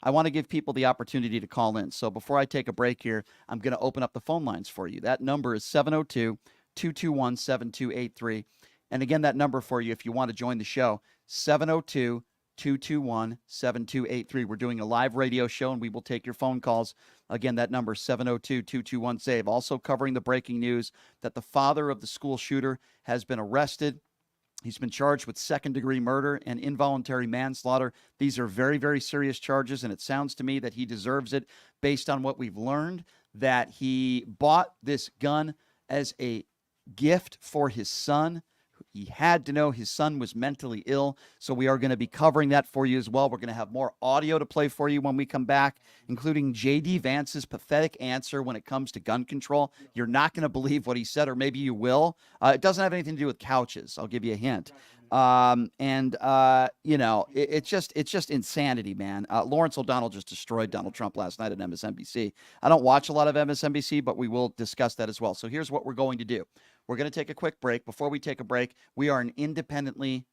I want to give people the opportunity to call in. So before I take a break here, I'm going to open up the phone lines for you. That number is 702-221-7283. And again, that number for you if you want to join the show, 702-221-7283. We're doing a live radio show, and we will take your phone calls. Again, that number, 702-221-SAVE. Also covering the breaking news that the father of the school shooter has been arrested. He's been charged with second-degree murder and involuntary manslaughter. These are very, very serious charges, and it sounds to me that he deserves it based on what we've learned, that he bought this gun as a gift for his son. He had to know his son was mentally ill, so we are going to be covering that for you as well. We're going to have more audio to play for you when we come back, including J.D. Vance's pathetic answer when it comes to gun control. You're not going to believe what he said, or maybe you will. It doesn't have anything to do with couches. I'll give you a hint. It's just insanity, man. Lawrence O'Donnell just destroyed Donald Trump last night at MSNBC. I don't watch a lot of MSNBC, but we will discuss that as well. So here's what we're going to do. We're going to take a quick break. Before we take a break, we are an independently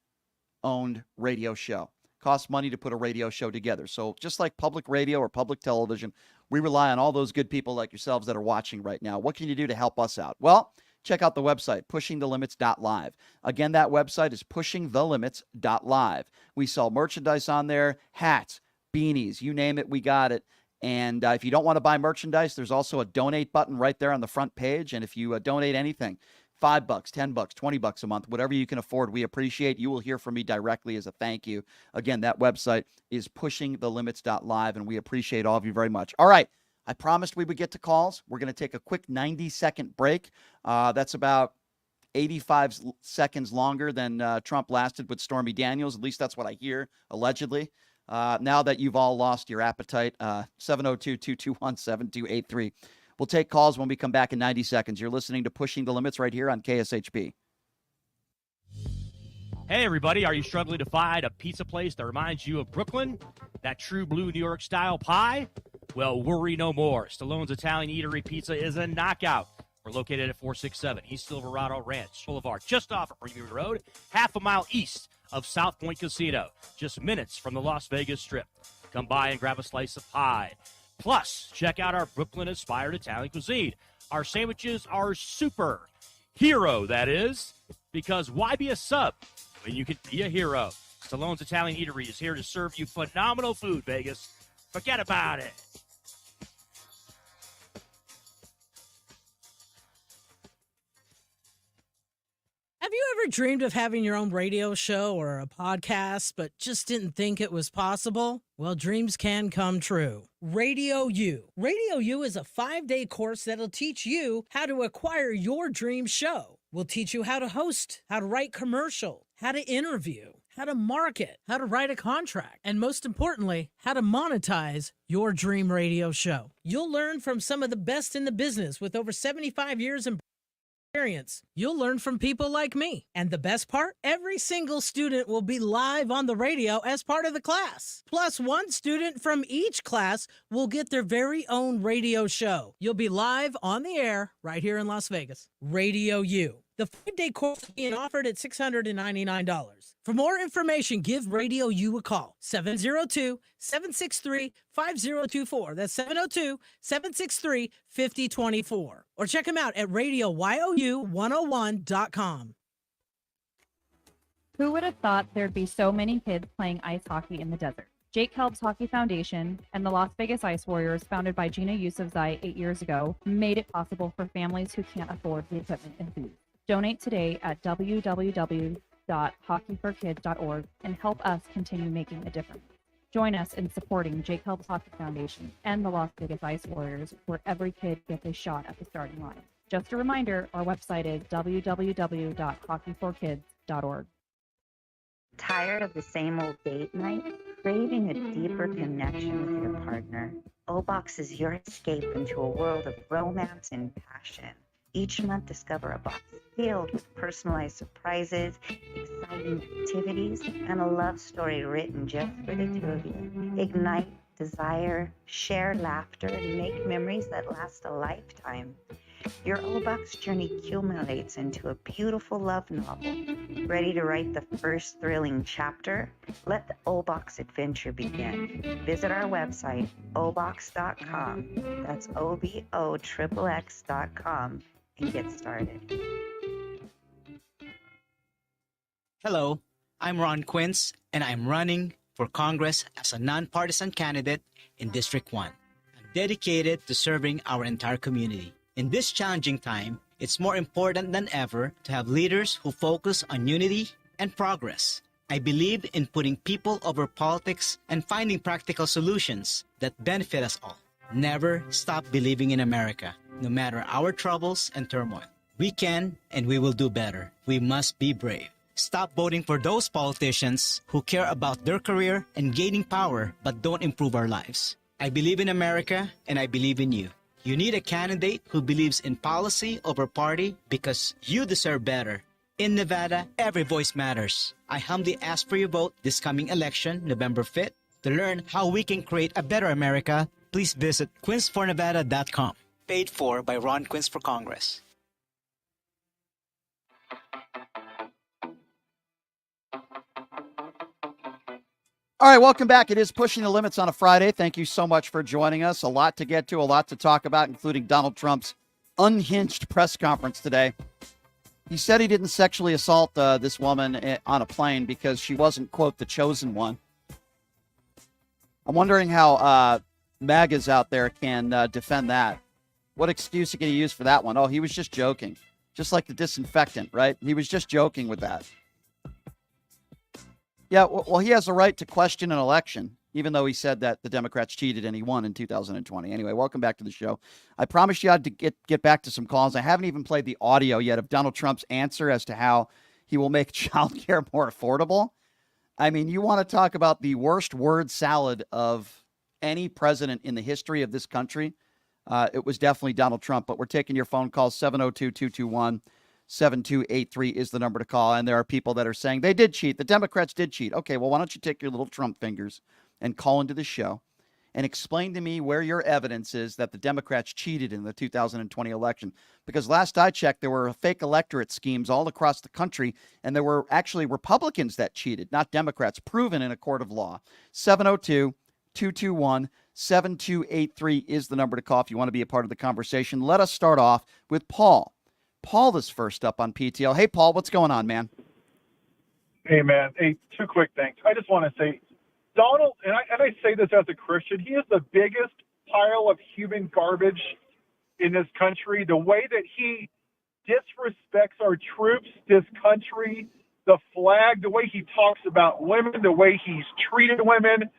owned radio show. Costs money to put a radio show together. So just like public radio or public television, we rely on all those good people like yourselves that are watching right now. What can you do to help us out? Well, check out the website, pushingthelimits.live. Again, that website is pushingthelimits.live. We sell merchandise on there, hats, beanies, you name it, we got it. And if you don't want to buy merchandise, there's also a donate button right there on the front page. And if you donate anything, $5, $10, $20 a month, whatever you can afford, we appreciate. You will hear from me directly as a thank you. Again, that website is pushingthelimits.live, and we appreciate all of you very much. All right. I promised we would get to calls. We're going to take a quick 90-second break. That's about 85 seconds longer than Trump lasted with Stormy Daniels. At least that's what I hear, allegedly. Now that you've all lost your appetite, 702-221-7283. We'll take calls when we come back in 90 seconds. You're listening to Pushing the Limits right here on KSHP. Hey, everybody. Are you struggling to find a pizza place that reminds you of Brooklyn? That true blue New York-style pie? Well, worry no more. Stallone's Italian Eatery Pizza is a knockout. We're located at 467 East Silverado Ranch Boulevard, just off of Premium Road, half a mile east of South Point Casino, just minutes from the Las Vegas Strip. Come by and grab a slice of pie. Plus, check out our Brooklyn-inspired Italian cuisine. Our sandwiches are super. Hero, that is. Because why be a sub when you can be a hero? Stallone's Italian Eatery is here to serve you phenomenal food, Vegas. Forget about it. Have you ever dreamed of having your own radio show or a podcast, but just didn't think it was possible? Well, dreams can come true. Radio U. Radio U is a 5-day course that'll teach you how to acquire your dream show. We'll teach you how to host, how to write commercial, how to interview, how to market, how to write a contract, and most importantly, how to monetize your dream radio show. You'll learn from some of the best in the business with over 75 years in experience. You'll learn from people like me. And the best part? Every single student will be live on the radio as part of the class. Plus, one student from each class will get their very own radio show. You'll be live on the air right here in Las Vegas. Radio U. The 5-day course is being offered at $699. For more information, give Radio U a call. 702-763-5024. That's 702-763-5024. Or check them out at RadioYOU101.com. Who would have thought there'd be so many kids playing ice hockey in the desert? Jake Helb's Hockey Foundation and the Las Vegas Ice Warriors, founded by Gina Yusufzai 8 years ago, made it possible for families who can't afford the equipment and food. Donate today at www.hockeyforkids.org and help us continue making a difference. Join us in supporting Jake Helb's Hockey Foundation and the Las Vegas Ice Warriors, where every kid gets a shot at the starting line. Just a reminder, our website is www.hockeyforkids.org. Tired of the same old date night? Craving a deeper connection with your partner? O-Box is your escape into a world of romance and passion. Each month, discover a box filled with personalized surprises, exciting activities, and a love story written just for the two of you. Ignite desire, share laughter, and make memories that last a lifetime. Your O-Box journey accumulates into a beautiful love novel. Ready to write the first thrilling chapter? Let the O-Box adventure begin. Visit our website, obox.com. That's OBOXXX.com. And get started. Hello, I'm Ron Quince, and I'm running for Congress as a nonpartisan candidate in District 1. I'm dedicated to serving our entire community. In this challenging time, it's more important than ever to have leaders who focus on unity and progress. I believe in putting people over politics and finding practical solutions that benefit us all. Never stop believing in America, no matter our troubles and turmoil. We can and we will do better. We must be brave. Stop voting for those politicians who care about their career and gaining power but don't improve our lives. I believe in America and I believe in you. You need a candidate who believes in policy over party because you deserve better. In Nevada, every voice matters. I humbly ask for your vote this coming election, November 5th. To learn how we can create a better America, please visit quincefornevada.com. Paid for by Ron Quince for Congress. All right, welcome back. It is Pushing the Limits on a Friday. Thank you so much for joining us. A lot to get to, a lot to talk about, including Donald Trump's unhinged press conference today. He said he didn't sexually assault this woman on a plane because she wasn't, quote, the chosen one. I'm wondering how MAGAs out there can defend that. What excuse can he use for that one? Oh, he was just joking. Just like the disinfectant, right? He was just joking with that. Yeah, well, he has a right to question an election, even though he said that the Democrats cheated and he won in 2020. Anyway, welcome back to the show. I promised you I'd get back to some calls. I haven't even played the audio yet of Donald Trump's answer as to how he will make childcare more affordable. I mean, you want to talk about the worst word salad of any president in the history of this country. It was definitely Donald Trump, but we're taking your phone calls. 702-221-7283 is the number to call. And there are people that are saying they did cheat. The Democrats did cheat. Okay, well, why don't you take your little Trump fingers and call into the show and explain to me where your evidence is that the Democrats cheated in the 2020 election. Because last I checked, there were fake electorate schemes all across the country, and there were actually Republicans that cheated, not Democrats, proven in a court of law. 702-221-7283 is the number to call if you want to be a part of the conversation. Let us start off with Paul. Paul is first up on PTL. Hey, Paul, what's going on, man? Hey, man. Hey, two quick things. I just want to say, Donald, and I say this as a Christian, he is the biggest pile of human garbage in this country. The way that he disrespects our troops, this country, the flag, the way he talks about women, the way he's treated women.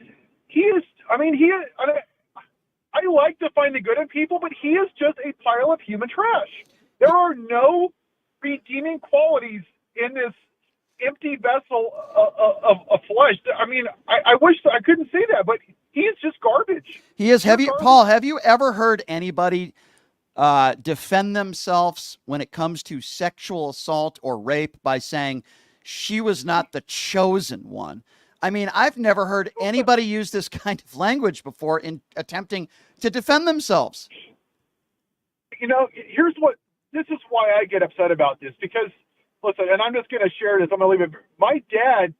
I like to find the good in people, but he is just a pile of human trash. There are no redeeming qualities in this empty vessel of flesh. I mean, I wish I couldn't say that, but he is just garbage. He is. Paul, have you ever heard anybody defend themselves when it comes to sexual assault or rape by saying she was not the chosen one? I mean, I've never heard anybody use this kind of language before in attempting to defend themselves. You know, this is why I get upset about this, because, listen, and I'm just going to share this. I'm going to leave it. My dad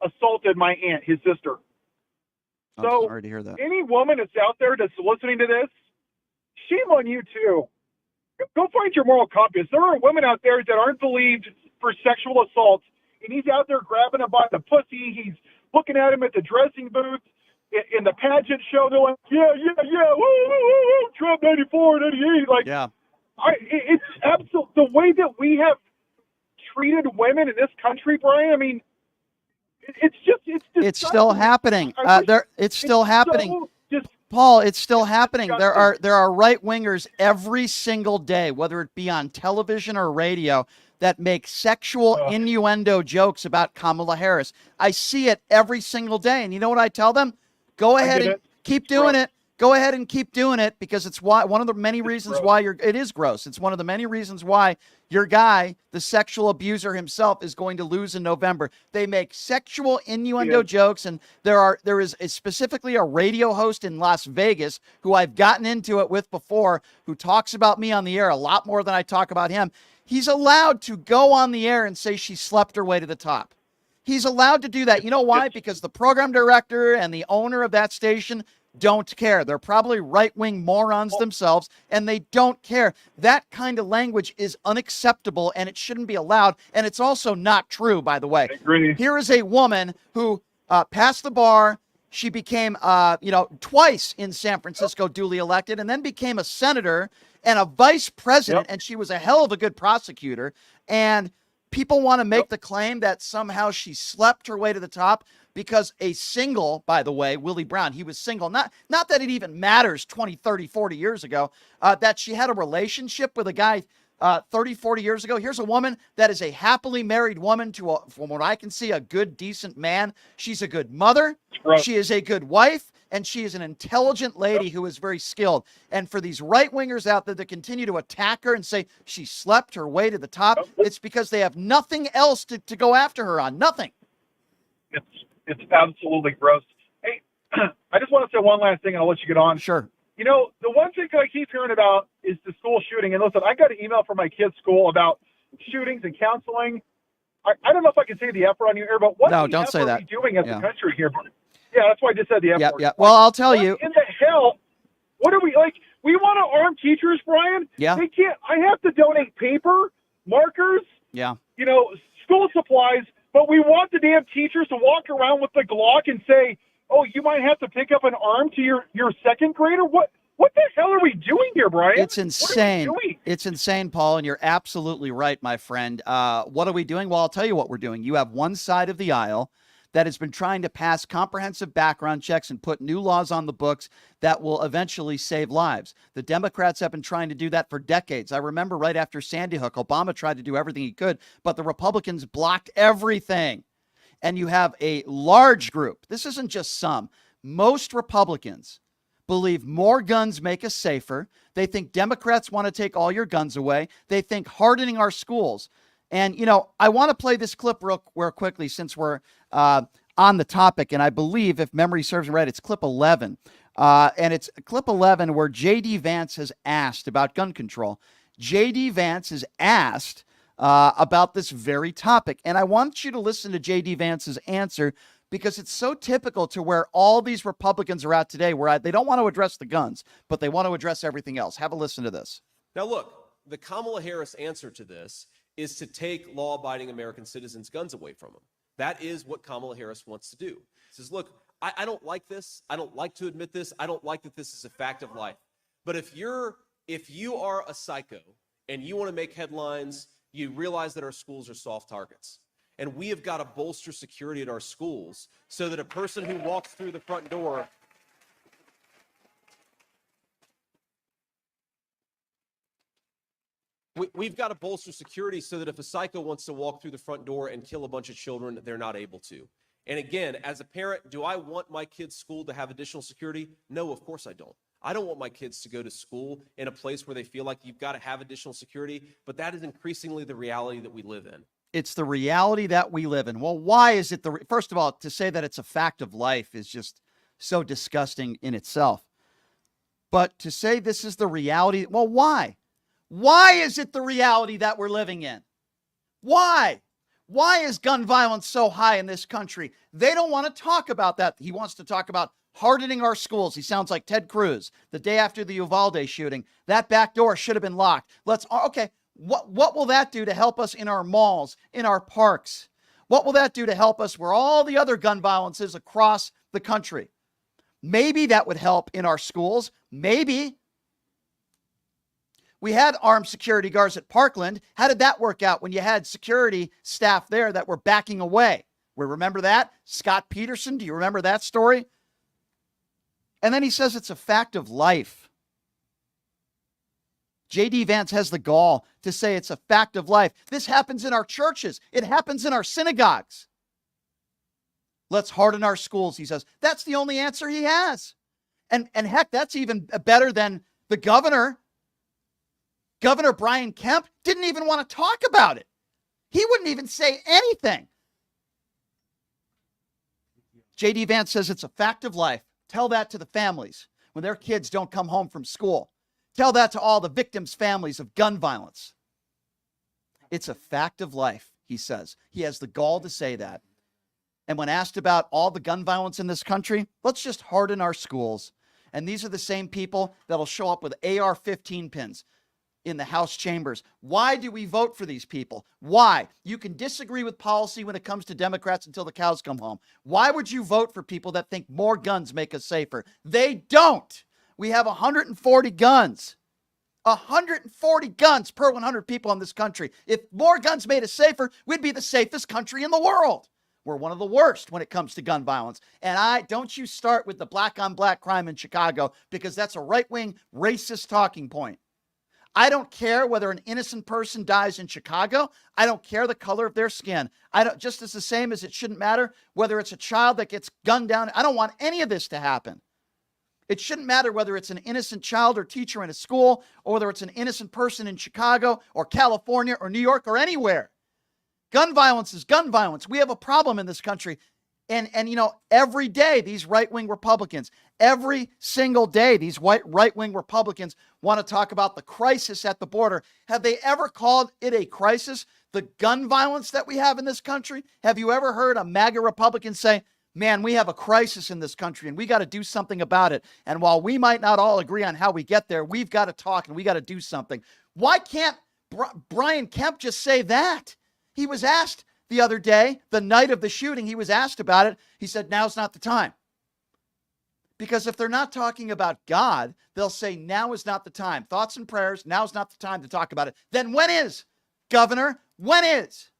assaulted my aunt, his sister. I'm sorry to hear that. Any woman that's out there that's listening to this, shame on you too. Go find your moral compass. There are women out there that aren't believed for sexual assault, and he's out there grabbing them by the pussy. He's looking at him at the dressing booth, in the pageant show. They're like, yeah, woo, woo, woo, Trump 94 and 88. Like, yeah. It's absolute the way that we have treated women in this country, Brian. I mean, it's still happening. It's still happening. Paul, it's still happening. There are right wingers every single day, whether it be on television or radio, that make sexual innuendo jokes about Kamala Harris. I see it every single day, and you know what I tell them? Go ahead and keep doing it. Go ahead and keep doing it, because it's one of the many reasons why it is gross. It's one of the many reasons why your guy, the sexual abuser himself, is going to lose in November. They make sexual innuendo jokes, and there is specifically a radio host in Las Vegas who I've gotten into it with before, who talks about me on the air a lot more than I talk about him. He's allowed to go on the air and say she slept her way to the top. He's allowed to do that. You know why? Because the program director and the owner of that station don't care. They're probably right-wing morons themselves, and they don't care. That kind of language is unacceptable, and it shouldn't be allowed. And it's also not true, by the way. I agree. Here is a woman who passed the bar. She became, twice in San Francisco duly elected, and then became a senator and a vice president, and she was a hell of a good prosecutor. And people want to make the claim that somehow she slept her way to the top because a single, by the way, Willie Brown, he was single. Not that it even matters 20, 30, 40 years ago, that she had a relationship with a guy 30, 40 years ago. Here's a woman that is a happily married woman to, from what I can see, a good, decent man. She's a good mother. Right. She is a good wife. And she is an intelligent lady who is very skilled. And for these right-wingers out there that continue to attack her and say she slept her way to the top, it's because they have nothing else to go after her on. Nothing. It's absolutely gross. Hey, I just want to say one last thing and I'll let you get on. Sure. You know, the one thing I keep hearing about is the school shooting. And listen, I got an email from my kid's school about shootings and counseling. I don't know if I can say the F word on your air, but what No, the don't F say are that. we doing as Yeah. a country here? Yeah, that's why I just said the F Yeah, word. yeah. Well, I'll tell What you. in the hell? What are we like? We want to arm teachers, Brian. Yeah. They can't. I have to donate paper, markers, Yeah. you know, school supplies, but we want the damn teachers to walk around with the Glock and say, "Oh, you might have to pick up an arm to your second grader." What the hell are we doing here, Brian? It's insane. What are we doing? It's insane, Paul, and you're absolutely right, my friend. What are we doing? Well, I'll tell you what we're doing. You have one side of the aisle that has been trying to pass comprehensive background checks and put new laws on the books that will eventually save lives. The Democrats have been trying to do that for decades. I remember right after Sandy Hook, Obama tried to do everything he could, but the Republicans blocked everything. And you have a large group. This isn't just some. Most Republicans believe more guns make us safer. They think Democrats want to take all your guns away. They think hardening our schools. And, you know, I want to play this clip real quickly since we're on the topic. And I believe, if memory serves me right, it's clip 11. And it's clip 11 where J.D. Vance has asked about gun control. J.D. Vance has asked about this very topic. And I want you to listen to J.D. Vance's answer because it's so typical to where all these Republicans are at today, where they don't want to address the guns, but they want to address everything else. Have a listen to this. Now, look, the Kamala Harris answer to this is to take law-abiding American citizens' guns away from them. That is what Kamala Harris wants to do. She says, look, I don't like this. I don't like to admit this. I don't like that this is a fact of life. But if you are a psycho and you want to make headlines, you realize that our schools are soft targets. And we have got to bolster security at our schools so that a person who walks through the front door we've got to bolster security so that if a psycho wants to walk through the front door and kill a bunch of children, they're not able to. And again, as a parent, do I want my kid's school to have additional security? No, of course I don't. I don't want my kids to go to school in a place where they feel like you've got to have additional security, but that is increasingly the reality that we live in. It's the reality that we live in. Well, why is it first of all, to say that it's a fact of life is just so disgusting in itself. But to say this is the reality, well, why? Why is it the reality that we're living in? Why? Why is gun violence so high in this country? They don't want to talk about that. He wants to talk about hardening our schools. He sounds like Ted Cruz the day after the Uvalde shooting. That back door should have been locked. Okay, what will that do to help us in our malls, in our parks? What will that do to help us where all the other gun violence is across the country? Maybe that would help in our schools. Maybe. We had armed security guards at Parkland. How did that work out when you had security staff there that were backing away? We remember that? Scott Peterson, do you remember that story? And then he says it's a fact of life. J.D. Vance has the gall to say it's a fact of life. This happens in our churches. It happens in our synagogues. Let's harden our schools, he says. That's the only answer he has. And heck, that's even better than the governor. Governor Brian Kemp didn't even want to talk about it. He wouldn't even say anything. J.D. Vance says it's a fact of life. Tell that to the families when their kids don't come home from school. Tell that to all the victims' families of gun violence. It's a fact of life, he says. He has the gall to say that. And when asked about all the gun violence in this country, let's just harden our schools. And these are the same people that'll show up with AR-15 pins in the House chambers. Why do we vote for these people? Why? You can disagree with policy when it comes to Democrats until the cows come home. Why would you vote for people that think more guns make us safer? They don't. We have 140 guns. 140 guns per 100 people in this country. If more guns made us safer, we'd be the safest country in the world. We're one of the worst when it comes to gun violence. And don't you start with the black on black crime in Chicago, because that's a right-wing racist talking point. I don't care whether an innocent person dies in Chicago. I don't care the color of their skin. Just as the same as it shouldn't matter whether it's a child that gets gunned down. I don't want any of this to happen. It shouldn't matter whether it's an innocent child or teacher in a school, or whether it's an innocent person in Chicago or California or New York or anywhere. Gun violence is gun violence. We have a problem in this country. And every day, these right-wing Republicans, every single day, these right-wing Republicans want to talk about the crisis at the border. Have they ever called it a crisis, the gun violence that we have in this country? Have you ever heard a MAGA Republican say, man, we have a crisis in this country and we got to do something about it. And while we might not all agree on how we get there, we've got to talk and we got to do something. Why can't Brian Kemp just say that? He was asked the other day, the night of the shooting, he was asked about it. He said, now's not the time. Because if they're not talking about God, they'll say, now is not the time. Thoughts and prayers, now's not the time to talk about it. Then when is, Governor? When is?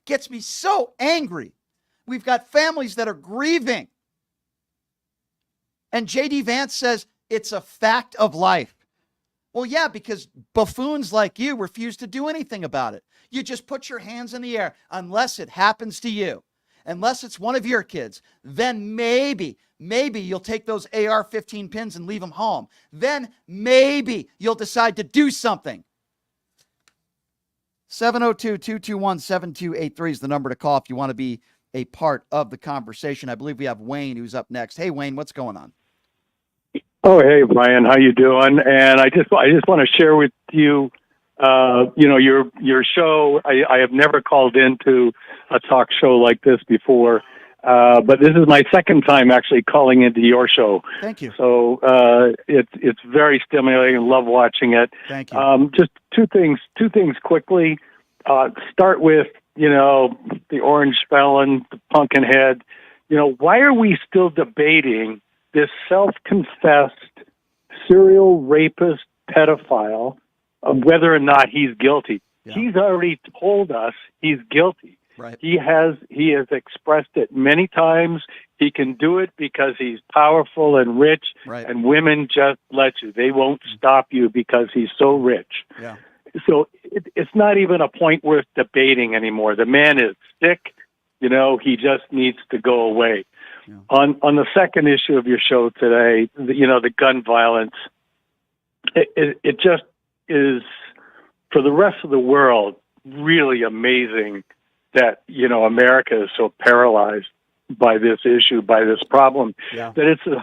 Gets me so angry. We've got families that are grieving. And J.D. Vance says it's a fact of life. Well, yeah, because buffoons like you refuse to do anything about it. You just put your hands in the air unless it happens to you, unless it's one of your kids. Then maybe you'll take those AR-15 pins and leave them home. Then maybe you'll decide to do something. 702-221-7283 is the number to call if you want to be a part of the conversation. I believe we have Wayne who's up next. Hey, Wayne, what's going on? Oh, hey, Brian, how you doing? And I just want to share with you, your show. I have never called into a talk show like this before, but this is my second time actually calling into your show. Thank you. So it's very stimulating. Love watching it. Thank you. Just two things quickly. Start with the orange felon, the pumpkin head. Why are we still debating this self-confessed serial rapist pedophile of whether or not he's guilty? Yeah. He's already told us he's guilty. Right. He has expressed it many times. He can do it because he's powerful and rich, right. And women just let you. They won't stop you because he's so rich. Yeah. So it's not even a point worth debating anymore. The man is sick. He just needs to go away. Yeah. On the second issue of your show today, the gun violence, it just is, for the rest of the world, really amazing that, America is so paralyzed by this issue, by this problem, yeah. That it's the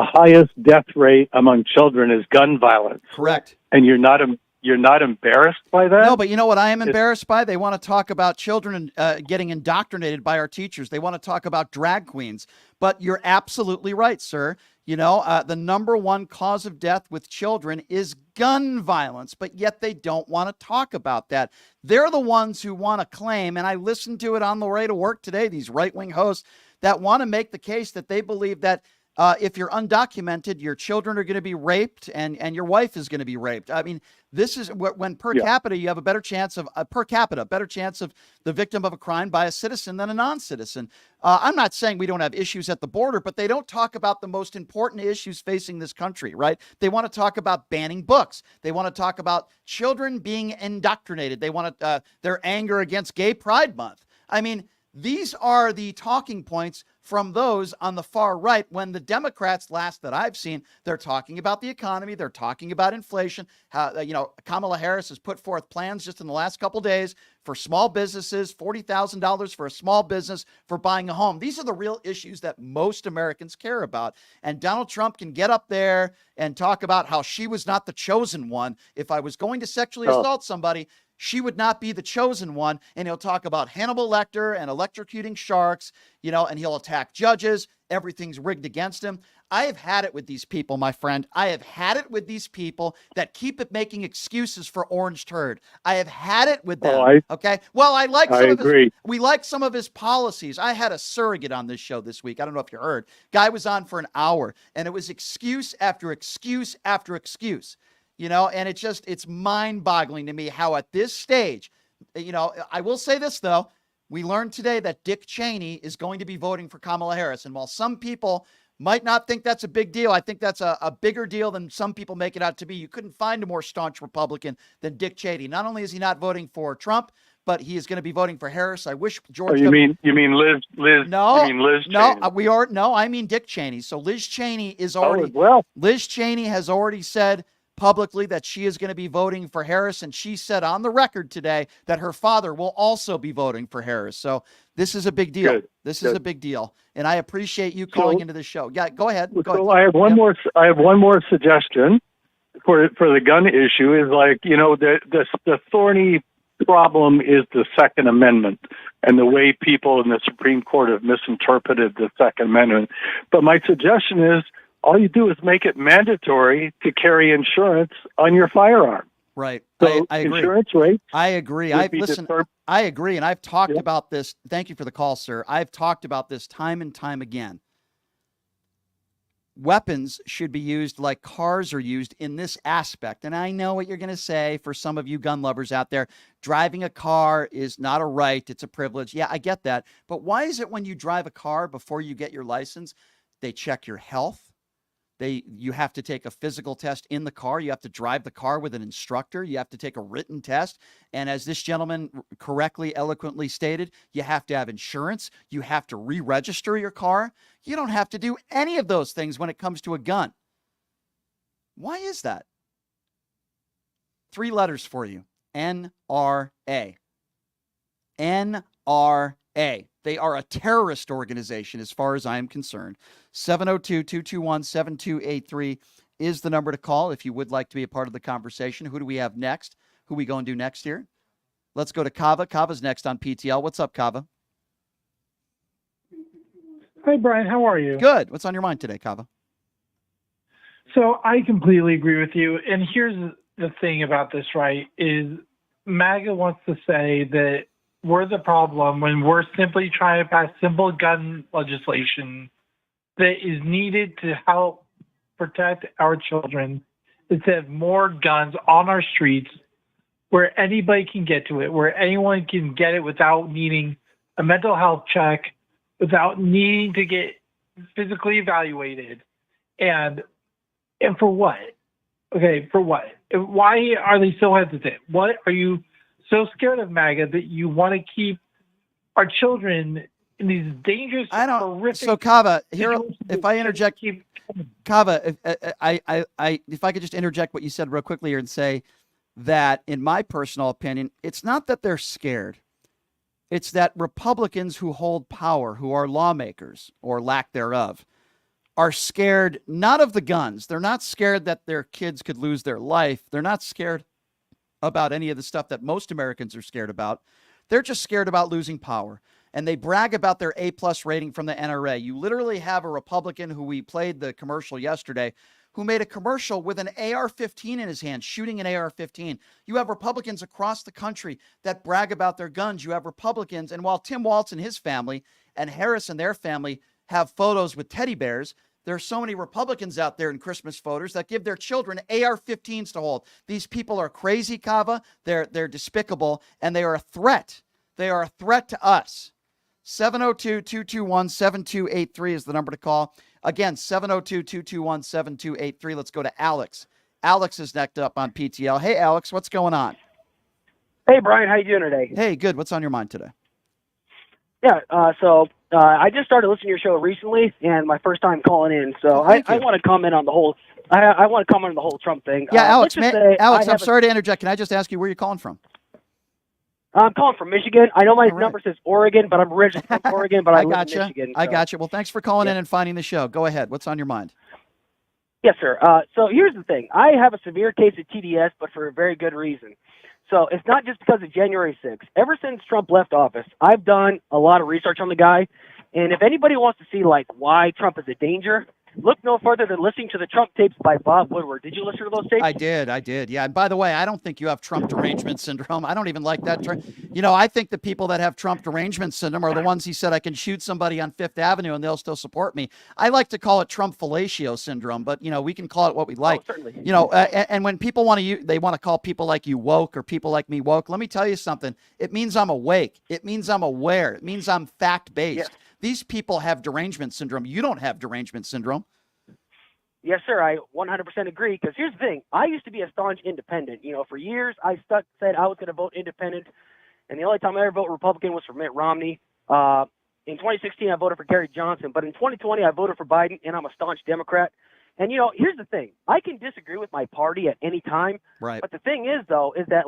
highest death rate among children is gun violence. Correct. And you're not embarrassed by that? No, but you know what I am embarrassed by? They want to talk about children getting indoctrinated by our teachers. They want to talk about drag queens. But you're absolutely right, sir. The number one cause of death with children is gun violence, but yet they don't want to talk about that. They're the ones who want to claim, and I listened to it on the way to work today, these right-wing hosts that want to make the case that they believe that if you're undocumented, your children are going to be raped and your wife is going to be raped. I mean, this is when per capita, you have a better chance of the victim of a crime by a citizen than a non-citizen. I'm not saying we don't have issues at the border, but they don't talk about the most important issues facing this country, right? They want to talk about banning books. They want to talk about children being indoctrinated. They want their anger against Gay Pride Month. I mean, these are the talking points from those on the far right. When the Democrats, last that I've seen, they're talking about the economy. They're talking about inflation. How, Kamala Harris has put forth plans just in the last couple days for small businesses, $40,000 for a small business for buying a home. These are the real issues that most Americans care about. And Donald Trump can get up there and talk about how she was not the chosen one. If I was going to sexually assault somebody, she would not be the chosen one. And he'll talk about Hannibal Lecter and electrocuting sharks, and he'll attack judges. Everything's rigged against him. I have had it with these people, my friend. I have had it with these people that keep making excuses for Orange Turd. I have had it with them. Okay. Well, we like some of his policies. I had a surrogate on this show this week. I don't know if you heard. Guy was on for an hour and it was excuse after excuse after excuse. And it's mind-boggling to me how at this stage, I will say this, though. We learned today that Dick Cheney is going to be voting for Kamala Harris. And while some people Might not think that's a big deal. I think that's a bigger deal than some people make it out to be. You couldn't find a more staunch Republican than Dick Cheney. Not only is he not voting for Trump, but he is going to be voting for Harris. I wish George. You mean Liz? No, you mean Liz no, Cheney? No, I mean Dick Cheney. So Liz Cheney is Oh, already. well. Liz Cheney has already said publicly that she is going to be voting for Harris, and she said on the record today that her father will also be voting for Harris. So this is a big deal. Good. This is a big deal, and I appreciate you calling into the show. Yeah, go ahead. So I have one more. I have one more suggestion for the gun issue. Is like, the thorny problem is the Second Amendment and the way people in the Supreme Court have misinterpreted the Second Amendment. But my suggestion is, all you do is make it mandatory to carry insurance on your firearm. Right. So I agree. Insurance rates. I agree. I agree, and I've talked about this. Thank you for the call, sir. I've talked about this time and time again. Weapons should be used like cars are used in this aspect. And I know what you're going to say for some of you gun lovers out there. Driving a car is not a right. It's a privilege. Yeah, I get that. But why is it when you drive a car before you get your license, they check your health? You have to take a physical test in the car. You have to drive the car with an instructor. You have to take a written test. And as this gentleman correctly, eloquently stated, you have to have insurance. You have to re-register your car. You don't have to do any of those things when it comes to a gun. Why is that? 3 letters for you. NRA. NRA. They are a terrorist organization as far as I am concerned. 702-221-7283 is the number to call if you would like to be a part of the conversation. Who do we have next? Who are we going to do next here? Let's go to Kava. Kava's next on PTL. What's up, Kava? Hi, Brian. How are you? Good. What's on your mind today, Kava? So I completely agree with you. And here's the thing about this, right, is MAGA wants to say that we're the problem when we're simply trying to pass simple gun legislation that is needed to help protect our children instead of more guns on our streets where anybody can get to it, where anyone can get it without needing a mental health check, without needing to get physically evaluated. And for what? Okay, for what? Why are they so hesitant? What are you so scared of, MAGA, that you want to keep our children in these dangerous, horrific... So, Kava, here, if I interject... Kava, if I could just interject what you said real quickly here and say that, in my personal opinion, it's not that they're scared. It's that Republicans who hold power, who are lawmakers, or lack thereof, are scared not of the guns. They're not scared that their kids could lose their life. They're not scared about any of the stuff that most Americans are scared about. They're just scared about losing power. And they brag about their A+ rating from the NRA. You literally have a Republican who we played the commercial yesterday who made a commercial with an AR-15 in his hand, shooting an AR-15. You have Republicans across the country that brag about their guns. You have Republicans, and while Tim Walz and his family and Harris and their family have photos with teddy bears, there are so many Republicans out there in Christmas photos that give their children AR-15s to hold. These people are crazy, Kava. They're despicable, and they are a threat. They are a threat to us. 702-221-7283 is the number to call. Again, 702-221-7283. Let's go to Alex. Alex is next up on PTL. Hey, Alex, what's going on? Hey, Brian, how you doing today? Hey, good. What's on your mind today? Yeah, I just started listening to your show recently, and my first time calling in. So I want to comment on the whole. I want to comment on the whole Trump thing. Yeah, Alex. I'm sorry to interject. Can I just ask you where you're calling from? I'm calling from Michigan. I know my number says Oregon, but I'm originally from Oregon, but I live in Michigan. I got you. Well, thanks for calling in and finding the show. Go ahead. What's on your mind? Yes, sir. So here's the thing. I have a severe case of TDS, but for a very good reason. So it's not just because of January 6th. Ever since Trump left office, I've done a lot of research on the guy. And if anybody wants to see, like, why Trump is a danger, look no further than listening to the Trump tapes by Bob Woodward. Did you listen to those tapes? I did. Yeah. And by the way, I don't think you have Trump derangement syndrome. I don't even like that term. I think the people that have Trump derangement syndrome are the ones he said I can shoot somebody on Fifth Avenue and they'll still support me. I like to call it Trump fellatio syndrome, but, we can call it what we like. Oh, certainly. And when people they want to call people like you woke or people like me woke, let me tell you something. It means I'm awake. It means I'm aware. It means I'm fact-based. Yes. These people have derangement syndrome. You don't have derangement syndrome. Yes, sir. I 100% agree. Because here's the thing: I used to be a staunch independent. For years I said I was going to vote independent, and the only time I ever voted Republican was for Mitt Romney. In 2016, I voted for Gary Johnson, but in 2020, I voted for Biden, and I'm a staunch Democrat. And here's the thing: I can disagree with my party at any time. Right. But the thing is, though, is that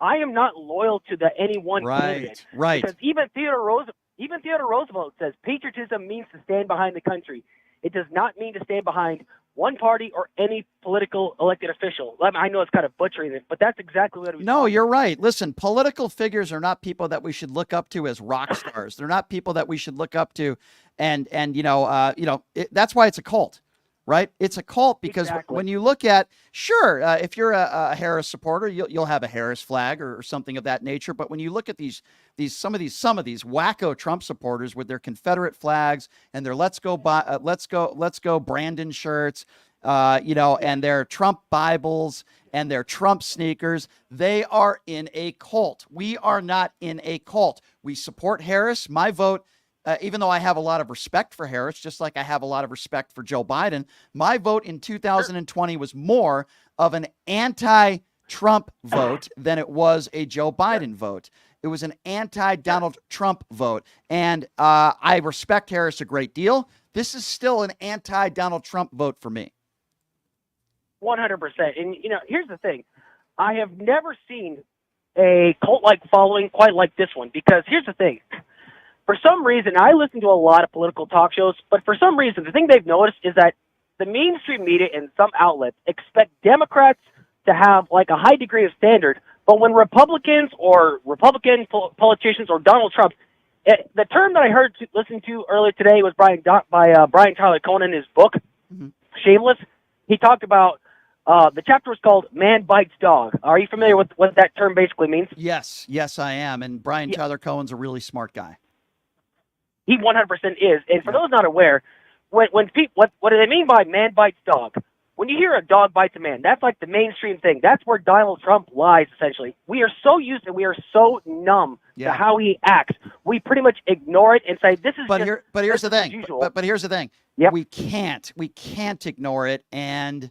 I am not loyal to any one candidate. Right. Because even Theodore Roosevelt says patriotism means to stand behind the country. It does not mean to stand behind one party or any political elected official. I know it's kind of butchering it, but that's exactly what it was. No, you're right. Listen, political figures are not people that we should look up to as rock stars. They're not people that we should look up to, and that's why it's a cult, right? It's a cult because when you look at, if you're a Harris supporter, you'll have a Harris flag or something of that nature. But when you look at some of these wacko Trump supporters with their Confederate flags and their let's go Brandon shirts, and their Trump Bibles and their Trump sneakers, they are in a cult. We are not in a cult. We support Harris. My vote, even though I have a lot of respect for Harris, just like I have a lot of respect for Joe Biden, my vote in 2020 was more of an anti-Trump vote than it was a Joe Biden vote. It was an anti-Donald Trump vote. And I respect Harris a great deal. This is still an anti-Donald Trump vote for me. 100%. And, here's the thing. I have never seen a cult-like following quite like this one, because here's the thing. For some reason, I listen to a lot of political talk shows, but for some reason, the thing they've noticed is that the mainstream media and some outlets expect Democrats to have a high degree of standard, but when Republicans or Republican politicians or Donald Trump, the term that I heard listening to earlier today was by Brian Tyler Cohen in his book, Shameless. He talked about the chapter was called "Man Bites Dog." Are you familiar with what that term basically means? Yes, I am. And Brian Tyler Cohen's a really smart guy. He 100% is. And for those not aware, when people, what do they mean by "man bites dog"? When you hear a dog bites a man, that's like the mainstream thing. That's where Donald Trump lies, essentially. We are so used to, we are so numb to how he acts. We pretty much ignore it and say, this is But here's the thing. But here's the thing. Yep. We can't ignore it. And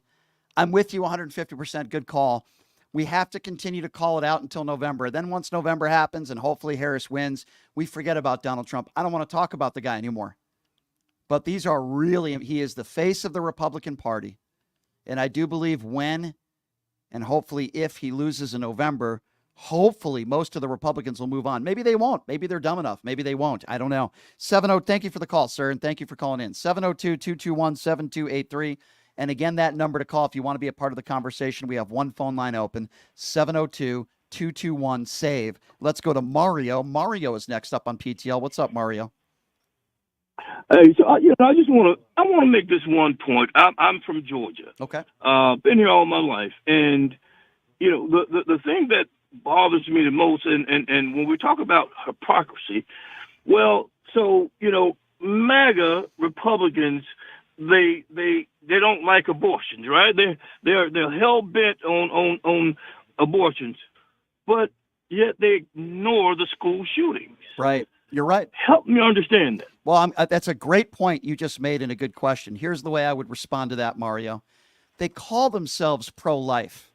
I'm with you 150%. Good call. We have to continue to call it out until November. Then once November happens and hopefully Harris wins, we forget about Donald Trump. I don't want to talk about the guy anymore. But he is the face of the Republican Party. And I do believe when and hopefully if he loses in November, hopefully most of the Republicans will move on. Maybe they won't. Maybe they're dumb enough. Maybe they won't. I don't know. 70, thank you for the call, sir, and thank you for calling in. 702-221-7283. And again, that number to call if you want to be a part of the conversation. We have one phone line open, 702-221-SAVE. Let's go to Mario. Mario is next up on PTL. What's up, Mario? Hey, so I just want to make this one point. I'm from Georgia. Okay. Been here all my life, and the thing that bothers me the most, and when we talk about hypocrisy, MAGA Republicans, they don't like abortions, right? They're hell bent on abortions, but yet they ignore the school shootings. Right. You're right. Help me understand that. Well, that's a great point you just made and a good question. Here's the way I would respond to that, Mario. They call themselves pro-life.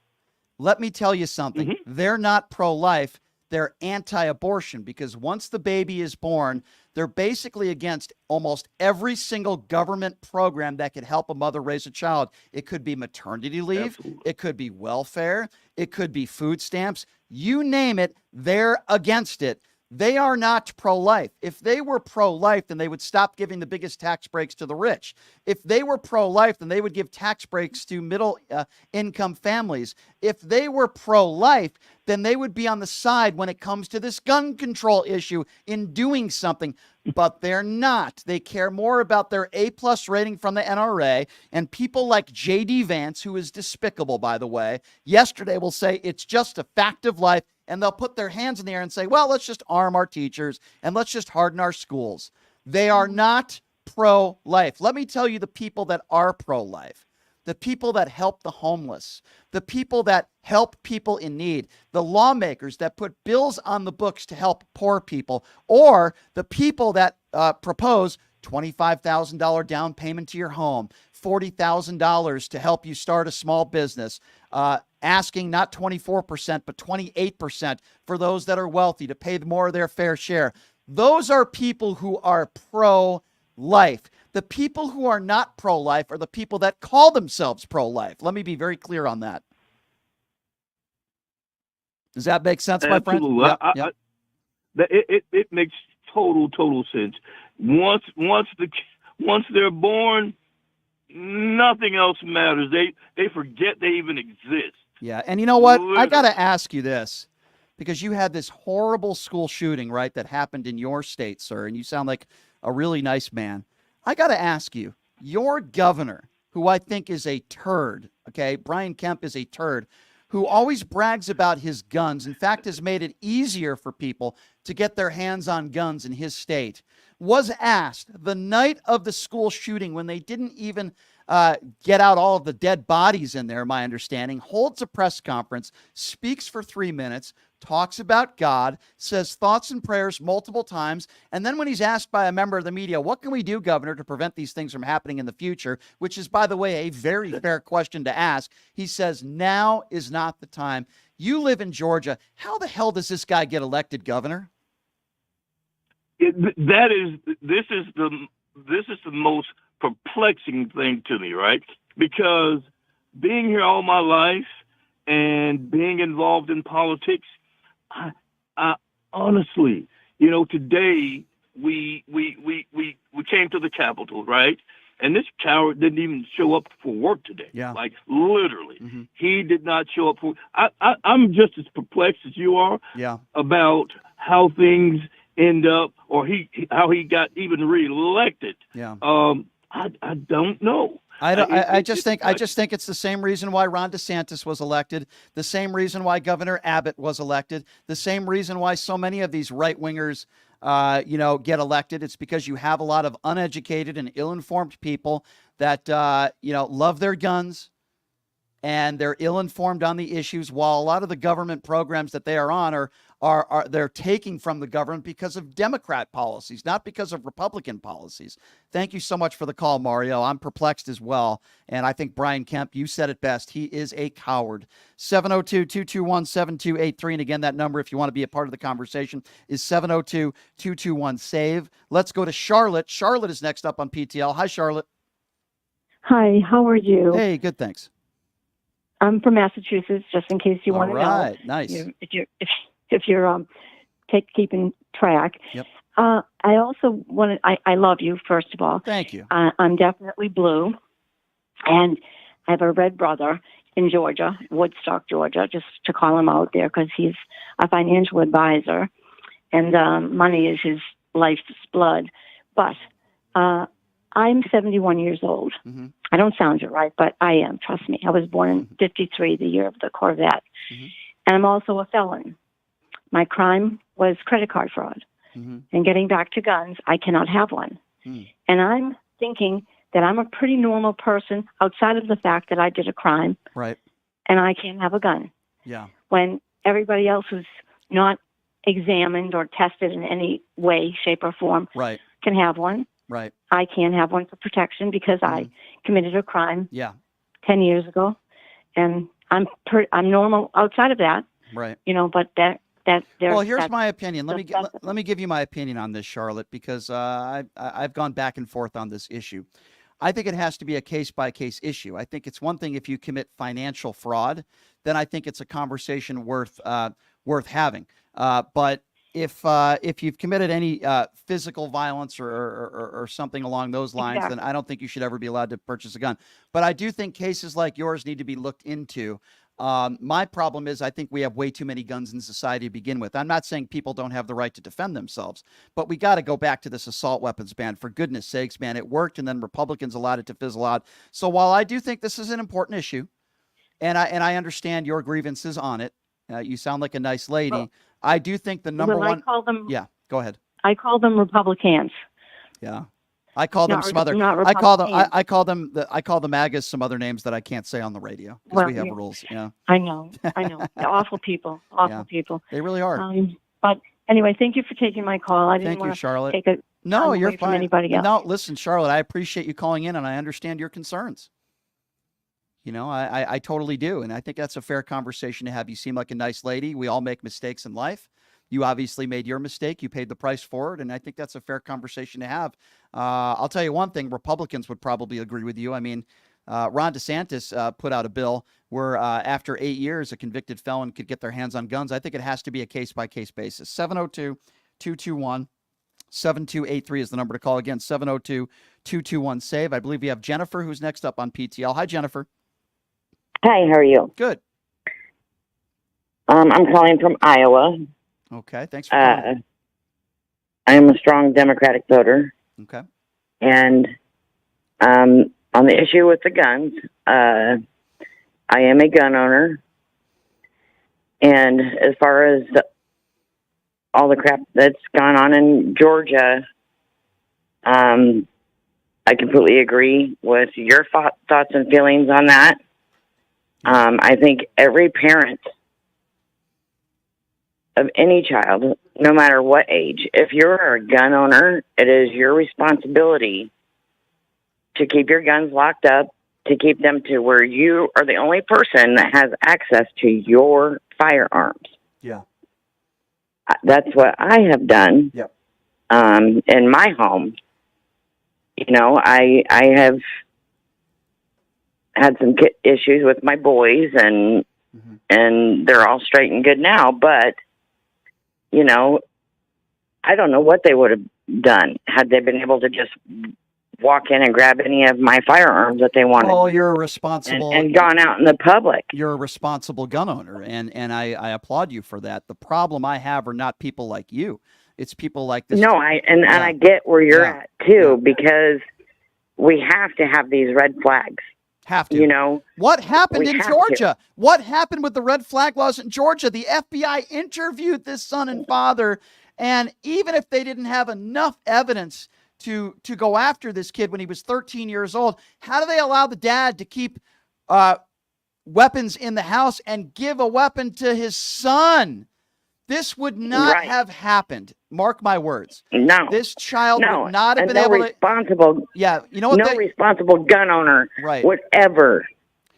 Let me tell you something. Mm-hmm. They're not pro-life. They're anti-abortion, because once the baby is born, they're basically against almost every single government program that could help a mother raise a child. It could be maternity leave. Absolutely. It could be welfare. It could be food stamps. You name it, they're against it. They are not pro-life. If they were pro-life, then they would stop giving the biggest tax breaks to the rich. If they were pro-life, then they would give tax breaks to middle-income families. If they were pro-life, then they would be on the side when it comes to this gun control issue in doing something. But they're not. They care more about their A-plus rating from the NRA, and people like J.D. Vance, who is despicable, by the way, yesterday will say it's just a fact of life. And they'll put their hands in the air and say, well, let's just arm our teachers and let's just harden our schools. They are not pro-life. Let me tell you the people that are pro-life. the people that help the homeless, the people that help people in need, the lawmakers that put bills on the books to help poor people, or the people that propose $25,000 down payment to your home, $40,000 to help you start a small business, asking not 24%, but 28% for those that are wealthy to pay more of their fair share. Those are people who are pro-life. The people who are not pro-life are the people that call themselves pro-life. Let me be very clear on that. Does that make sense, my friend? Absolutely. Yeah. It makes total sense. Once they're born, nothing else matters. They forget they even exist. Yeah, and you know what? Literally. I got to ask you this, because you had this horrible school shooting, right, that happened in your state, sir, and you sound like a really nice man. I got to ask you, your governor, who I think is a turd, okay, Brian Kemp is a turd, who always brags about his guns, in fact, has made it easier for people to get their hands on guns in his state, was asked the night of the school shooting, when they didn't even get out all of the dead bodies in there, my understanding, holds a press conference, speaks for 3 minutes, talks about God, says thoughts and prayers multiple times, and then when he's asked by a member of the media, what can we do, Governor, to prevent these things from happening in the future, which is, by the way, a very fair question to ask, he says, now is not the time. You live in Georgia. How the hell does this guy get elected governor? This is the most perplexing thing to me, right? Because being here all my life and being involved in politics, I honestly, today we came to the Capitol, right? And this coward didn't even show up for work today. Yeah. Like literally, he did not show up for. I'm just as perplexed as you are. Yeah. About how things end up, or how he got even reelected. Yeah. I don't know. I just think it's the same reason why Ron DeSantis was elected, the same reason why Governor Abbott was elected, the same reason why so many of these right wingers, get elected. It's because you have a lot of uneducated and ill-informed people that love their guns, and they're ill-informed on the issues, while a lot of the government programs that they are on are they're taking from the government because of Democrat policies, not because of Republican policies. Thank you so much for the call, Mario. I'm perplexed as well. And I think Brian Kemp, you said it best. He is a coward. 702-221-7283. And again, that number, if you want to be a part of the conversation, is 702-221-SAVE. Let's go to Charlotte. Charlotte is next up on PTL. Hi, Charlotte. Hi, how are you? Hey, good, thanks. I'm from Massachusetts, just in case you want to know. All right, nice. If you're keeping track. Yep. I also wanted. I love you, first of all. Thank you. I'm definitely blue, and I have a red brother in Georgia, Woodstock, Georgia, just to call him out there because he's a financial advisor, and money is his life's blood. But I'm 71 years old. Mm-hmm. I don't sound it right, but I am. Trust me. I was born in 53, the year of the Corvette. Mm-hmm. And I'm also a felon. My crime was credit card fraud. Mm-hmm. And getting back to guns, I cannot have one. Mm. And I'm thinking that I'm a pretty normal person outside of the fact that I did a crime. Right. And I can't have a gun. Yeah. When everybody else who's not examined or tested in any way, shape, or form Right. can have one. Right. I can't have one for protection because I committed a crime 10 years ago. And I'm normal outside of that. Right. But well, here's my opinion. Let me give you my opinion on this, Charlotte, because I've gone back and forth on this issue. I think it has to be a case-by-case issue. I think it's one thing if you commit financial fraud, then I think it's a conversation worth having. But if you've committed any physical violence or something along those lines, then I don't think you should ever be allowed to purchase a gun. But I do think cases like yours need to be looked into. My problem is I think we have way too many guns in society to begin with. I'm not saying people don't have the right to defend themselves, but we got to go back to this assault weapons ban. For goodness sakes, man, it worked, and then Republicans allowed it to fizzle out. So while I do think this is an important issue, and I understand your grievances on it, you sound like a nice lady. Well, I do think the number one. I call them. Yeah, go ahead. I call them Republicans. Yeah. I call them Not some other. not I call them. Republican. I call the MAGAs some other names that I can't say on the radio because Well, we have yeah. rules. Yeah. I know. They're awful people. Awful Yeah. people. They really are. But anyway, thank you for taking my call. I didn't Thank you, want to Charlotte. take a No, time you're away from fine. anybody else. No, listen, Charlotte, I appreciate you calling in, and I understand your concerns. You know, I totally do, and I think that's a fair conversation to have. You seem like a nice lady. We all make mistakes in life. You obviously made your mistake. You paid the price for it, and I think that's a fair conversation to have. I'll tell you one thing. Republicans would probably agree with you. I mean, Ron DeSantis put out a bill where after 8 years, a convicted felon could get their hands on guns. I think it has to be a case-by-case basis. 702-221-7283 is the number to call. Again, 702-221-SAVE. I believe we have Jennifer, who's next up on PTL. Hi, Jennifer. Hi, how are you? Good. I'm calling from Iowa. Okay, thanks for calling. I am a strong Democratic voter. Okay. And on the issue with the guns, I am a gun owner. And as far as all the crap that's gone on in Georgia, I completely agree with your thoughts and feelings on that. I think every parent of any child, no matter what age, if you're a gun owner, it is your responsibility to keep your guns locked up, to keep them to where you are the only person that has access to your firearms. Yeah. That's what I have done. Yep. In my home. You know, I have had some issues with my boys, and they're all straight and good now, but you know, I don't know what they would have done had they been able to just walk in and grab any of my firearms that they wanted. Well, you're a responsible and gone out in the public. You're a responsible gun owner, and I applaud you for that. The problem I have are not people like you. It's people like this. No, and I get where you're at too, because we have to have these red flags. Have to. You know, what happened we in have Georgia? What happened with the red flag laws in Georgia? The FBI interviewed this son and father, and even if they didn't have enough evidence to go after this kid when he was 13 years old, how do they allow the dad to keep weapons in the house and give a weapon to his son? This would not have happened. Mark my words. No. This child would not have been no able responsible, to. Yeah, you know what? No responsible gun owner Right. would ever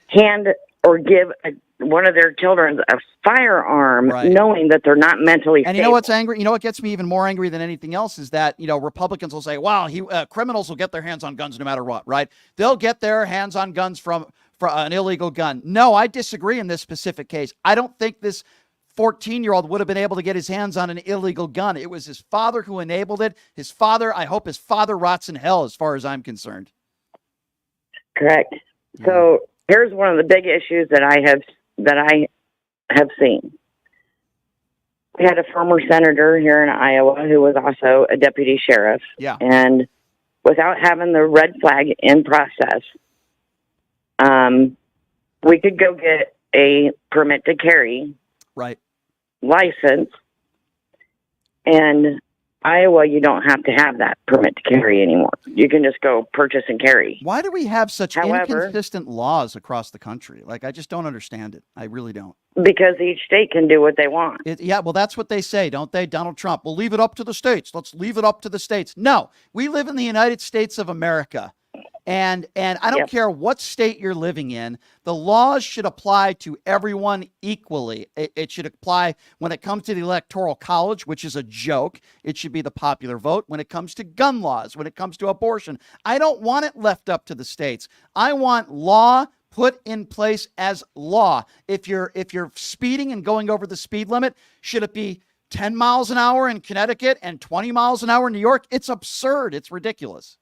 hand or give one of their children a firearm, knowing that they're not mentally And stable. you know what's angry? You know what gets me even more angry than anything else is that, you know, Republicans will say, "Wow, criminals will get their hands on guns no matter what," right? They'll get their hands on guns from an illegal gun. No, I disagree in this specific case. I don't think this 14-year-old would have been able to get his hands on an illegal gun. It was his father who enabled it. His father, I hope his father rots in hell as far as I'm concerned. Correct. So here's one of the big issues that I have seen. We had a former senator here in Iowa who was also a deputy sheriff. Yeah. And without having the red flag in process, we could go get a permit to carry license. And Iowa, you don't have to have that permit to carry anymore. You can just go purchase and carry. Why do we have such However, inconsistent laws across the country? Like, I just don't understand it. I really don't. Because each state can do what they want. Yeah, well, that's what they say, don't they? Donald Trump, we'll leave it up to the states. Let's leave it up to the states. No, we live in the United States of America. And I don't care what state you're living in. The laws should apply to everyone equally. It should apply when it comes to the Electoral College, which is a joke. It should be the popular vote. When it comes to gun laws, when it comes to abortion, I don't want it left up to the states. I want law put in place as law. If you're speeding and going over the speed limit, should it be 10 miles an hour in Connecticut and 20 miles an hour in New York? It's absurd. It's ridiculous.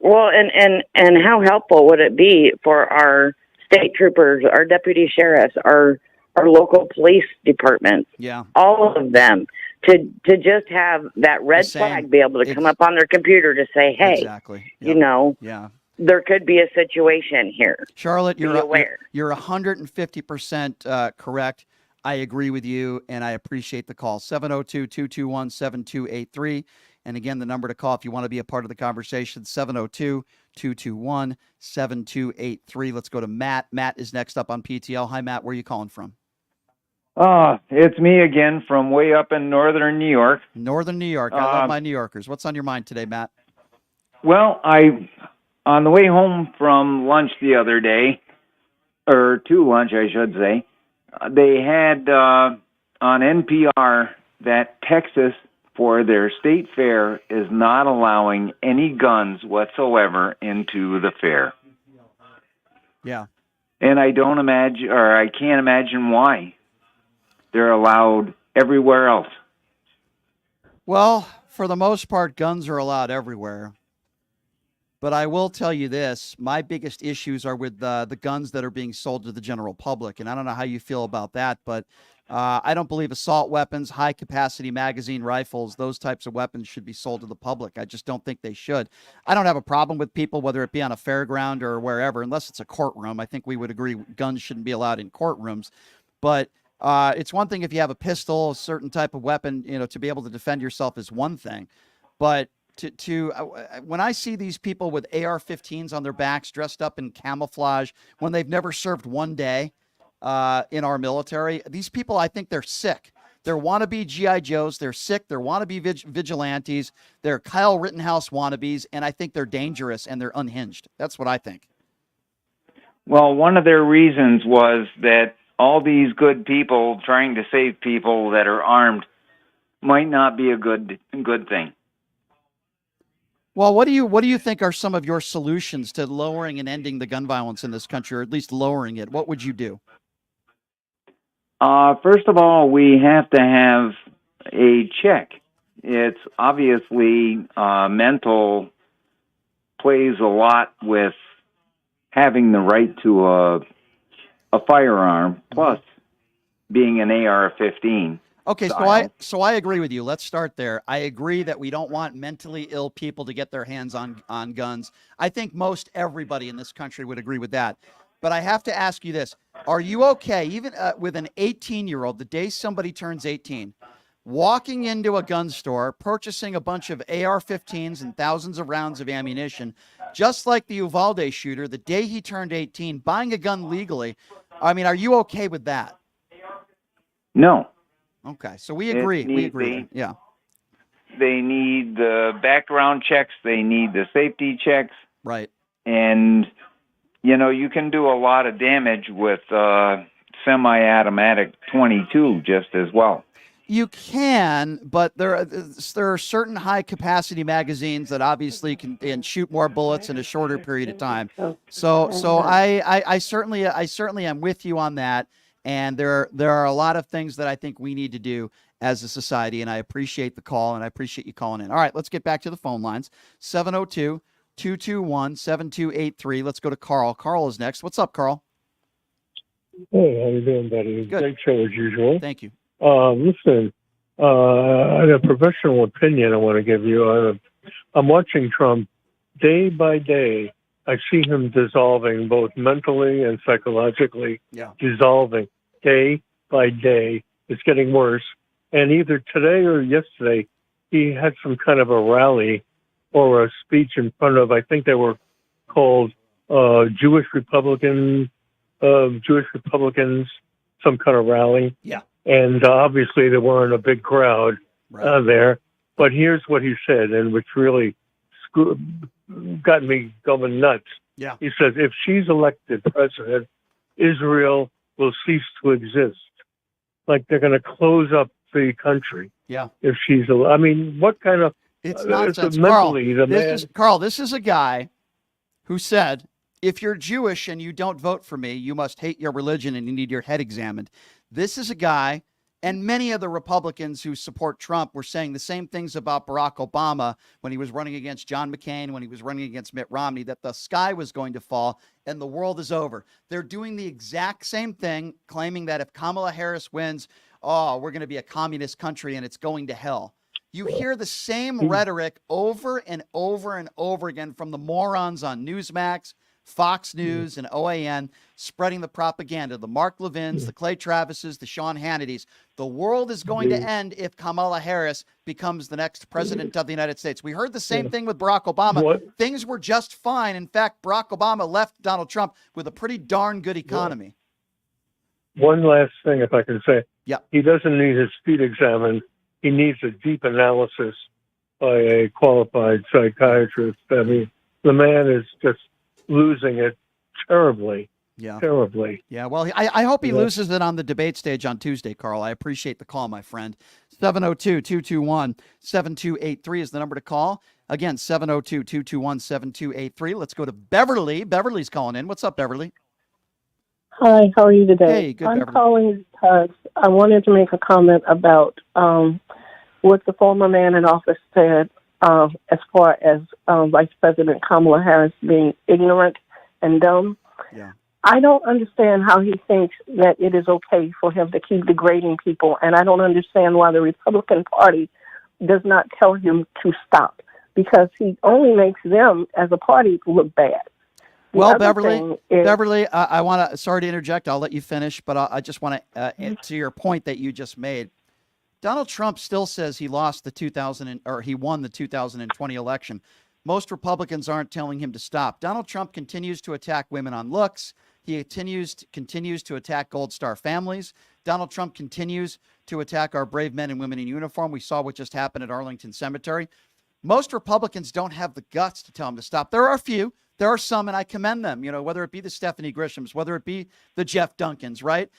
Well, and how helpful would it be for our state troopers, our deputy sheriffs, our local police departments, all of them, to just have that red flag be able to come up on their computer to say, hey, you know, there could be a situation here. Charlotte, Be aware. You're 150% correct. I agree with you, and I appreciate the call. 702-221-7283. And again, the number to call if you want to be a part of the conversation, 702-221-7283. Let's go to Matt. Matt is next up on PTL. Hi, Matt. Where are you calling from? It's me again from way up in northern New York. Northern New York. I love my New Yorkers. What's on your mind today, Matt? Well, on the way home from lunch the other day, or to lunch, I should say, they had on NPR that Texas, for their state fair, is not allowing any guns whatsoever into the fair. Yeah. And I don't imagine, or I can't imagine why they're allowed everywhere else. Well, for the most part, guns are allowed everywhere. But I will tell you this, my biggest issues are with the guns that are being sold to the general public. And I don't know how you feel about that, but I don't believe assault weapons, high-capacity magazine rifles, those types of weapons should be sold to the public. I just don't think they should. I don't have a problem with people, whether it be on a fairground or wherever, unless it's a courtroom. I think we would agree guns shouldn't be allowed in courtrooms. But it's one thing if you have a pistol, a certain type of weapon, to be able to defend yourself is one thing. But when I see these people with AR-15s on their backs, dressed up in camouflage, when they've never served one day in our military, these people, I think they're sick. They're wannabe G.I. Joes. They're sick. They're wannabe vigilantes. They're Kyle Rittenhouse wannabes, and I think they're dangerous and they're unhinged. That's what I think. Well, one of their reasons was that all these good people trying to save people that are armed might not be a good thing. Well, what do you think are some of your solutions to lowering and ending the gun violence in this country, or at least lowering it? What would you do? First of all, we have to have a check. It's obviously mental plays a lot with having the right to a firearm, plus being an AR-15. Okay, style. so I agree with you. Let's start there. I agree that we don't want mentally ill people to get their hands on guns. I think most everybody in this country would agree with that. But I have to ask you this. Are you okay, even with an 18-year-old, the day somebody turns 18, walking into a gun store, purchasing a bunch of AR-15s and thousands of rounds of ammunition, just like the Uvalde shooter, the day he turned 18, buying a gun legally? I mean, are you okay with that? No. Okay, so we agree. We agree. Yeah. They need the background checks. They need the safety checks. Right. And, you can do a lot of damage with semi-automatic 22 just as well. You can, but there are certain high-capacity magazines that obviously can shoot more bullets in a shorter period of time. So I certainly am with you on that. And there are a lot of things that I think we need to do as a society, and I appreciate the call, and I appreciate you calling in. All right, let's get back to the phone lines. 702-221-7283. Let's go to Carl. Carl is next. What's up, Carl? Hey, how you doing, buddy? Good. Great show as usual. Thank you. Listen, I have a professional opinion I want to give you. I'm watching Trump day by day. I see him dissolving both mentally and psychologically. Yeah. Dissolving day by day. It's getting worse. And either today or yesterday, he had some kind of a rally or a speech in front of, I think they were called Jewish Republicans, some kind of rally. Yeah. And obviously they weren't a big crowd there. But here's what he said, and which really got me going nuts. Yeah. He says, if she's elected president, Israel will cease to exist. Like they're going to close up the country. Yeah. If she's, what kind of... It's nonsense. Mentally, Carl, this is a guy who said, if you're Jewish and you don't vote for me, you must hate your religion and you need your head examined. This is a guy, and many of the Republicans who support Trump were saying the same things about Barack Obama when he was running against John McCain, when he was running against Mitt Romney, that the sky was going to fall and the world is over. They're doing the exact same thing, claiming that if Kamala Harris wins, we're going to be a communist country and it's going to hell. You hear the same rhetoric over and over and over again from the morons on Newsmax, Fox News and OAN spreading the propaganda, the Mark Levins, the Clay Travises, the Sean Hannitys. The world is going to end if Kamala Harris becomes the next president of the United States. We heard the same thing with Barack Obama. Things were just fine. In fact, Barack Obama left Donald Trump with a pretty darn good economy. One last thing, if I can say. Yeah. He doesn't need his feet examined. He needs a deep analysis by a qualified psychiatrist. I mean, the man is just losing it terribly. Yeah. Terribly. Yeah, well, I hope he loses it on the debate stage on Tuesday, Carl. I appreciate the call, my friend. 702-221-7283 is the number to call. Again, 702-221-7283. Let's go to Beverly. Beverly's calling in. What's up, Beverly? Hi, how are you today? Hey, good, I'm Beverly. calling because I wanted to make a comment about what the former man in office said as far as Vice President Kamala Harris being ignorant and dumb. Yeah. I don't understand how he thinks that it is okay for him to keep degrading people, and I don't understand why the Republican Party does not tell him to stop, because he only makes them as a party look bad. Well, Beverly, I want to, sorry to interject. I'll let you finish, but I just want to, to your point that you just made, Donald Trump still says he lost the he won the 2020 election. Most Republicans aren't telling him to stop. Donald Trump continues to attack women on looks. He continues to attack Gold Star families. Donald Trump continues to attack our brave men and women in uniform. We saw what just happened at Arlington Cemetery. Most Republicans don't have the guts to tell him to stop. There are a few. There are some, and I commend them, whether it be the Stephanie Grishams, whether it be the Jeff Duncans, right?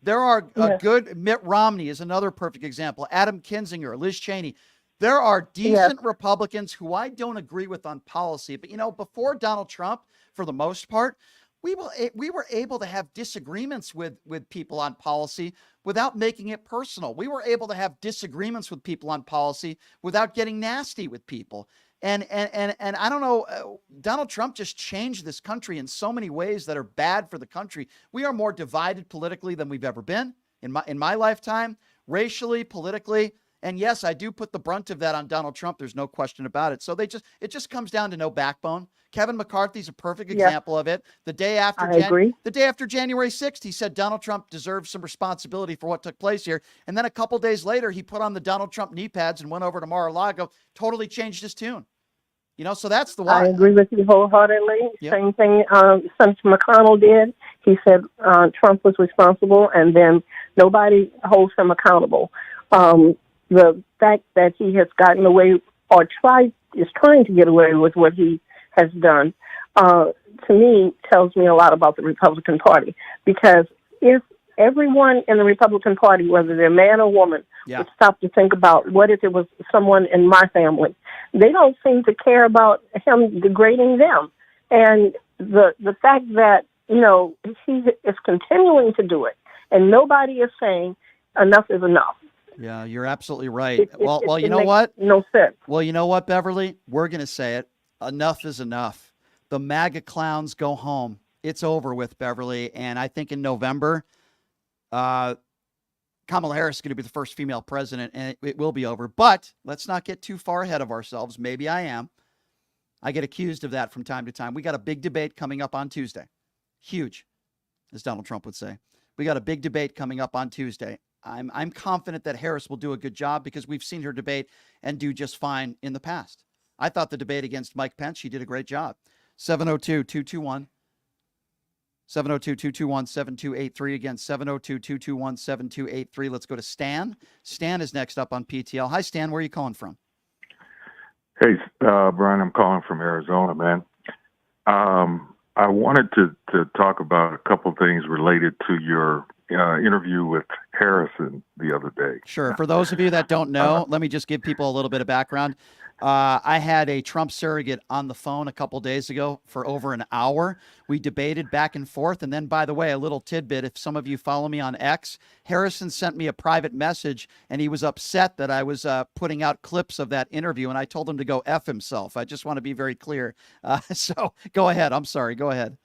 There are good, Mitt Romney is another perfect example. Adam Kinzinger, Liz Cheney. There are decent Republicans who I don't agree with on policy. But, before Donald Trump, for the most part, we were able to have disagreements with people on policy without making it personal. We were able to have disagreements with people on policy without getting nasty with people. And I don't know, Donald Trump just changed this country in so many ways that are bad for the country. We are more divided politically than we've ever been in my lifetime, racially, politically. And yes, I do put the brunt of that on Donald Trump. There's no question about it. So it just comes down to no backbone. Kevin McCarthy's a perfect example of it. The day after January 6th, he said Donald Trump deserves some responsibility for what took place here. And then a couple days later, he put on the Donald Trump knee pads and went over to Mar-a-Lago, totally changed his tune. So that's the one. I agree with you wholeheartedly. Yep. Same thing Senator McConnell did. He said Trump was responsible, and then nobody holds him accountable. The fact that he has gotten away or is trying to get away with what he has done, to me, tells me a lot about the Republican Party. Because if everyone in the Republican Party, whether they're man or woman, would stop to think about what if it was someone in my family, they don't seem to care about him degrading them. And the fact that, he is continuing to do it, and nobody is saying enough is enough. Yeah, you're absolutely right. Well, you know makes what? No sense. Well, you know what, Beverly? We're going to say it. Enough is enough. The MAGA clowns go home. It's over with, Beverly. And I think in November, Kamala Harris is going to be the first female president, and it will be over. But let's not get too far ahead of ourselves. Maybe I am. I get accused of that from time to time. We got a big debate coming up on Tuesday. Huge, as Donald Trump would say. We got a big debate coming up on Tuesday. I'm confident that Harris will do a good job because we've seen her debate and do just fine in the past. I thought the debate against Mike Pence, she did a great job. 702-221-7283. Again, 702-221-7283. Let's go to Stan. Stan is next up on PTL. Hi, Stan. Where are you calling from? Hey, Brian, I'm calling from Arizona, man. I wanted to talk about a couple things related to your interview with Harrison the other day. Sure. For those of you that don't know, let me just give people a little bit of background. I had a Trump surrogate on the phone a couple days ago for over an hour. We debated back and forth. And then, by the way, a little tidbit, if some of you follow me on X, Harrison sent me a private message, and he was upset that I was putting out clips of that interview, and I told him to go F himself. I just want to be very clear. So go ahead. I'm sorry. Go ahead.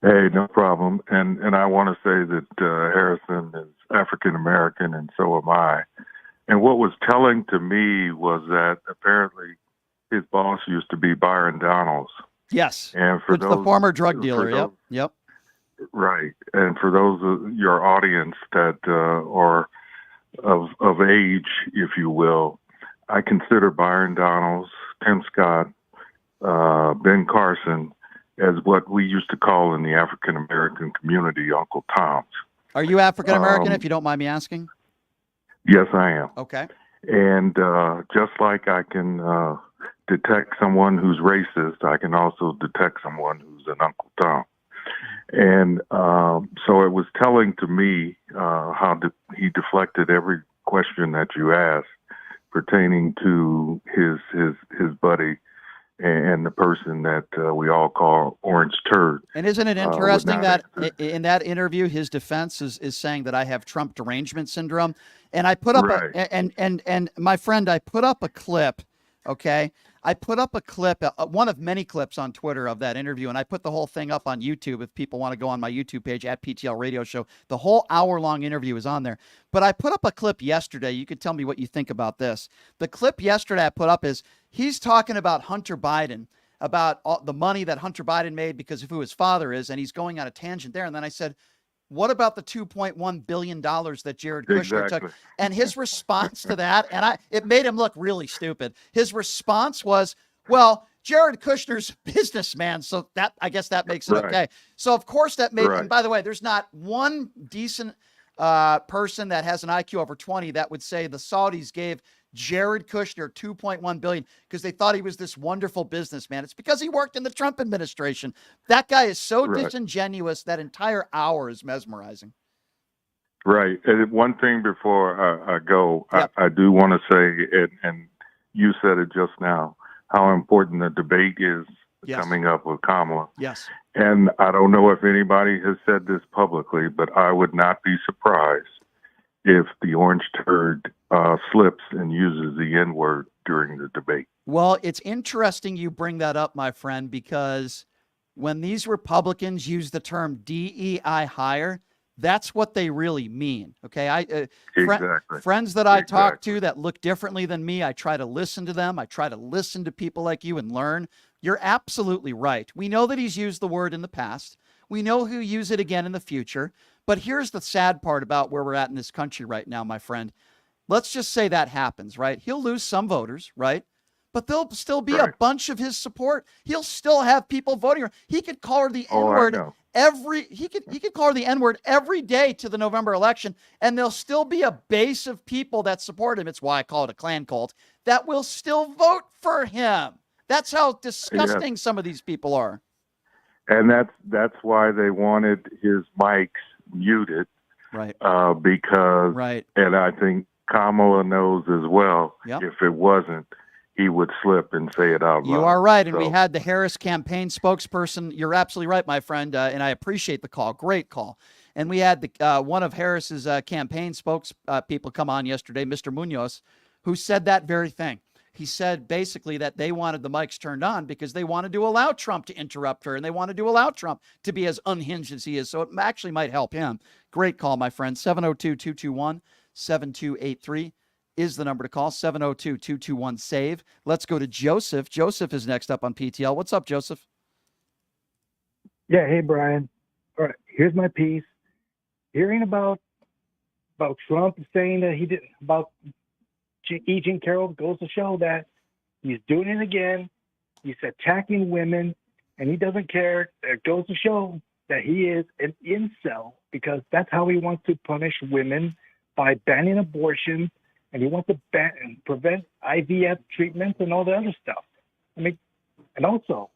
Hey, no problem. And I want to say that Harrison is African-American, and so am I. And what was telling to me was that apparently his boss used to be Byron Donalds, Yes. And for The those, former drug for dealer. those- Yep. Right. And for those of your audience that are of age, if you will, I consider Byron Donalds, Tim Scott, Ben Carson as what we used to call in the African American community Uncle Toms. Are you African American, if you don't mind me asking? Yes, I am. Okay. And just like I can detect someone who's racist, I can also detect someone who's an Uncle Tom. And so it was telling to me how he deflected every question that you asked pertaining to his buddy and the person that we all call Orange Turd. And isn't it interesting that in that interview, his defense is saying that I have Trump derangement syndrome? And I put up and my friend, I put up a clip. Okay, I put up a clip, one of many clips on Twitter of that interview, and I put the whole thing up on YouTube. If people want to go on my YouTube page at PTL Radio Show, the whole hour-long interview is on there. But I put up a clip yesterday. You could tell me what you think about this. The clip yesterday I put up is he's talking about Hunter Biden, about all the money that Hunter Biden made because of who his father is, and he's going on a tangent there. And then I said, what about the $2.1 billion that Jared Kushner took? And his response to that, and it made him look really stupid. His response was, well, Jared Kushner's a businessman, so that I guess that makes it okay. So of course that made, and by the way, there's not one decent person that has an IQ over 20 that would say the Saudis gave Jared Kushner $2.1 billion because they thought he was this wonderful businessman. It's because he worked in the Trump administration. That guy is so disingenuous. That entire hour is mesmerizing. Right. And one thing before I go, I do want to say, and you said it just now, how important the debate is coming up with Kamala. Yes. And I don't know if anybody has said this publicly, but I would not be surprised if the Orange Turd slips and uses the N-word during the debate. Well, it's interesting you bring that up, my friend, because when these Republicans use the term DEI hire, that's what they really mean. Okay. Friends that I talk to that look differently than me, I try to listen to them. I try to listen to people like you and learn. You're absolutely right. We know that he's used the word in the past. We know he'll use it again in the future. But here's the sad part about where we're at in this country right now, my friend. Let's just say that happens, right? He'll lose some voters, right? But there'll still be a bunch of his support. He'll still have people voting. He could call her the N-word he could call her the N-word every day to the November election, and there'll still be a base of people that support him. It's why I call it a clan cult that will still vote for him. That's how disgusting some of these people are. And that's why they wanted his mics muted, right? Because, and I think Kamala knows as well. If it wasn't, he would slip and say it out loud. You are right, and we had the Harris campaign spokesperson. You're absolutely right, my friend, and I appreciate the call. Great call. And we had the one of Harris's campaign spokespeople come on yesterday, Mr. Munoz, who said that very thing. He said basically that they wanted the mics turned on because they wanted to allow Trump to interrupt her and they wanted to allow Trump to be as unhinged as he is. So it actually might help him. Great call, my friend. 702-221-7283 is the number to call. 702-221-SAVE. Let's go to Joseph. Joseph is next up on PTL. What's up, Joseph? Yeah. Hey, Brian. All right. Here's my piece. Hearing about Trump saying that he did about E. Jean Carroll goes to show that he's doing it again. He's attacking women, and he doesn't care. It goes to show that he is an incel because that's how he wants to punish women by banning abortion, and he wants to ban and prevent IVF treatments and all the other stuff. I mean, and also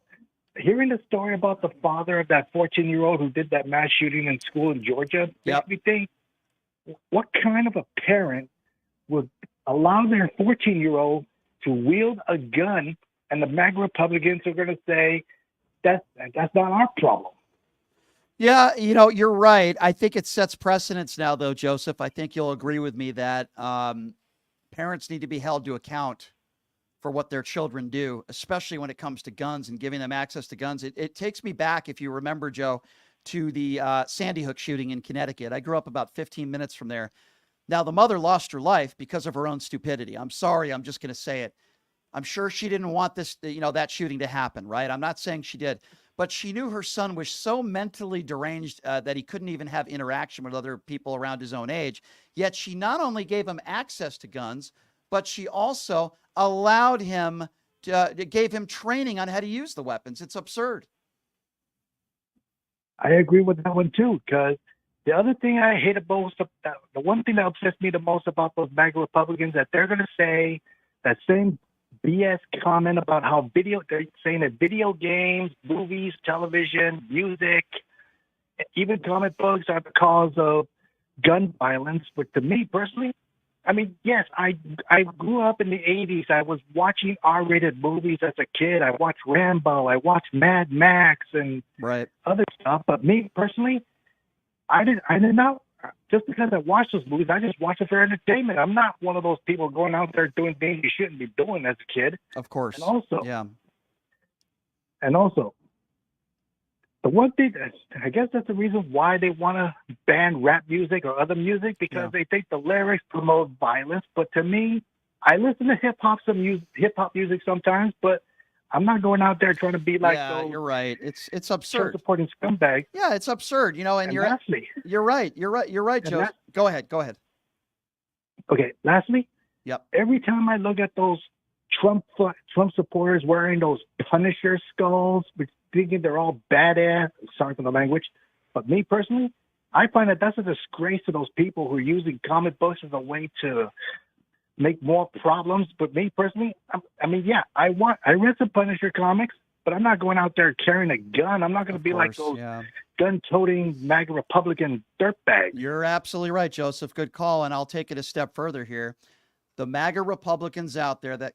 hearing the story about the father of that 14-year-old who did that mass shooting in school in Georgia makes me think, what kind of a parent would allow their 14-year-old to wield a gun, and the MAGA Republicans are going to say that's not our problem. Yeah, you're right. I think it sets precedence now, though, Joseph. I think you'll agree with me that parents need to be held to account for what their children do, especially when it comes to guns and giving them access to guns. It takes me back, if you remember, Joe, to the Sandy Hook shooting in Connecticut. I grew up about 15 minutes from there. Now, the mother lost her life because of her own stupidity. I'm sorry. I'm just going to say it. I'm sure she didn't want this, that shooting to happen, right? I'm not saying she did, but she knew her son was so mentally deranged that he couldn't even have interaction with other people around his own age. Yet she not only gave him access to guns, but she also allowed him gave him training on how to use the weapons. It's absurd. I agree with that one too, because the other thing I hate most, the one thing that upsets me the most about those MAGA Republicans, that they're going to say that same BS comment about how they're saying that video games, movies, television, music, even comic books are the cause of gun violence. But to me personally, I mean, yes, I grew up in the 80s. I was watching R-rated movies as a kid. I watched Rambo. I watched Mad Max and other stuff. But me personally, I did not, just because I watched those movies, I just watched it for entertainment. I'm not one of those people going out there doing things you shouldn't be doing as a kid. Of course. And also, the one thing, I guess that's the reason why they want to ban rap music or other music, because they think the lyrics promote violence. But to me, I listen to hip hop music sometimes, but I'm not going out there trying to be like those. You're right. It's absurd. Supporting scumbags. Yeah, it's absurd. And you're right. You're right, Joe. Go ahead. Okay. Lastly, yep. Every time I look at those Trump supporters wearing those Punisher skulls, thinking they're all badass. Sorry for the language, but me personally, I find that that's a disgrace to those people who are using comic books as a way to make more problems. But me personally, I read some Punisher comics, but I'm not going out there carrying a gun. I'm not going to be like those gun-toting MAGA Republican dirtbags. You're absolutely right, Joseph. Good call, and I'll take it a step further here. The MAGA Republicans out there that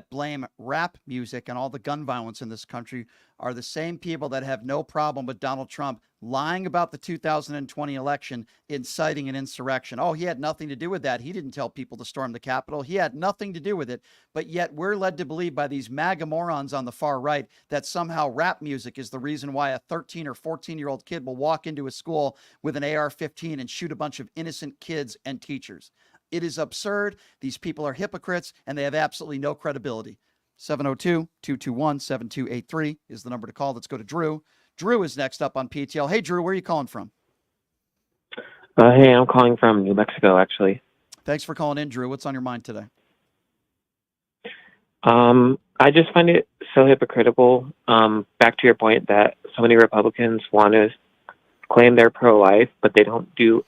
blame rap music and all the gun violence in this country are the same people that have no problem with Donald Trump lying about the 2020 election, inciting an insurrection. Oh, he had nothing to do with that. He didn't tell people to storm the Capitol. He had nothing to do with it. But yet we're led to believe by these MAGA morons on the far right that somehow rap music is the reason why a 13 or 14-year-old kid will walk into a school with an AR-15 and shoot a bunch of innocent kids and teachers. It is absurd. These people are hypocrites, and they have absolutely no credibility. 702-221-7283 is the number to call. Let's go to Drew. Drew is next up on PTL. Hey, Drew, where are you calling from? Hey, I'm calling from New Mexico, actually. Thanks for calling in, Drew. What's on your mind today? I just find it so hypocritical. Back to your point that so many Republicans want to claim they're pro-life, but they don't do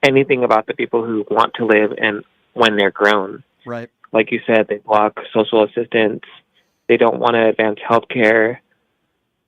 anything about the people who want to live and when they're grown. Right. Like you said, they block social assistance. They don't want to advance healthcare.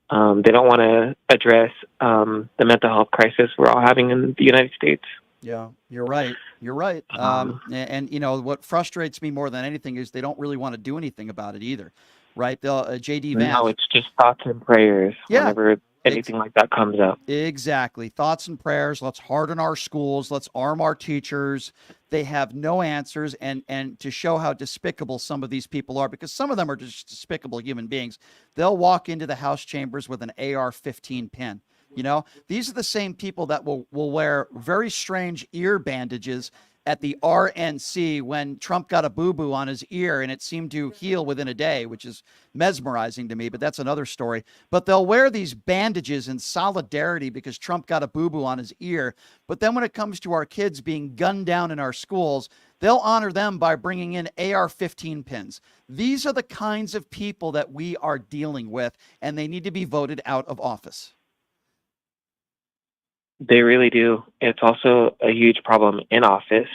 They don't want to address the mental health crisis we're all having in the United States. Yeah, you're right. You're right. And what frustrates me more than anything is they don't really want to do anything about it either. Right. They'll J.D. Vance. No, it's just thoughts and prayers whenever anything like that comes up. Exactly. Thoughts and prayers. Let's harden our schools. Let's arm our teachers. They have no answers. And to show how despicable some of these people are, because some of them are just despicable human beings, they'll walk into the House chambers with an AR-15 pen. These are the same people that will wear very strange ear bandages at the RNC when Trump got a boo-boo on his ear and it seemed to heal within a day, which is mesmerizing to me, but that's another story. But they'll wear these bandages in solidarity because Trump got a boo-boo on his ear. But then when it comes to our kids being gunned down in our schools, they'll honor them by bringing in AR-15 pins. These are the kinds of people that we are dealing with, and they need to be voted out of office. They really do. It's also a huge problem in office.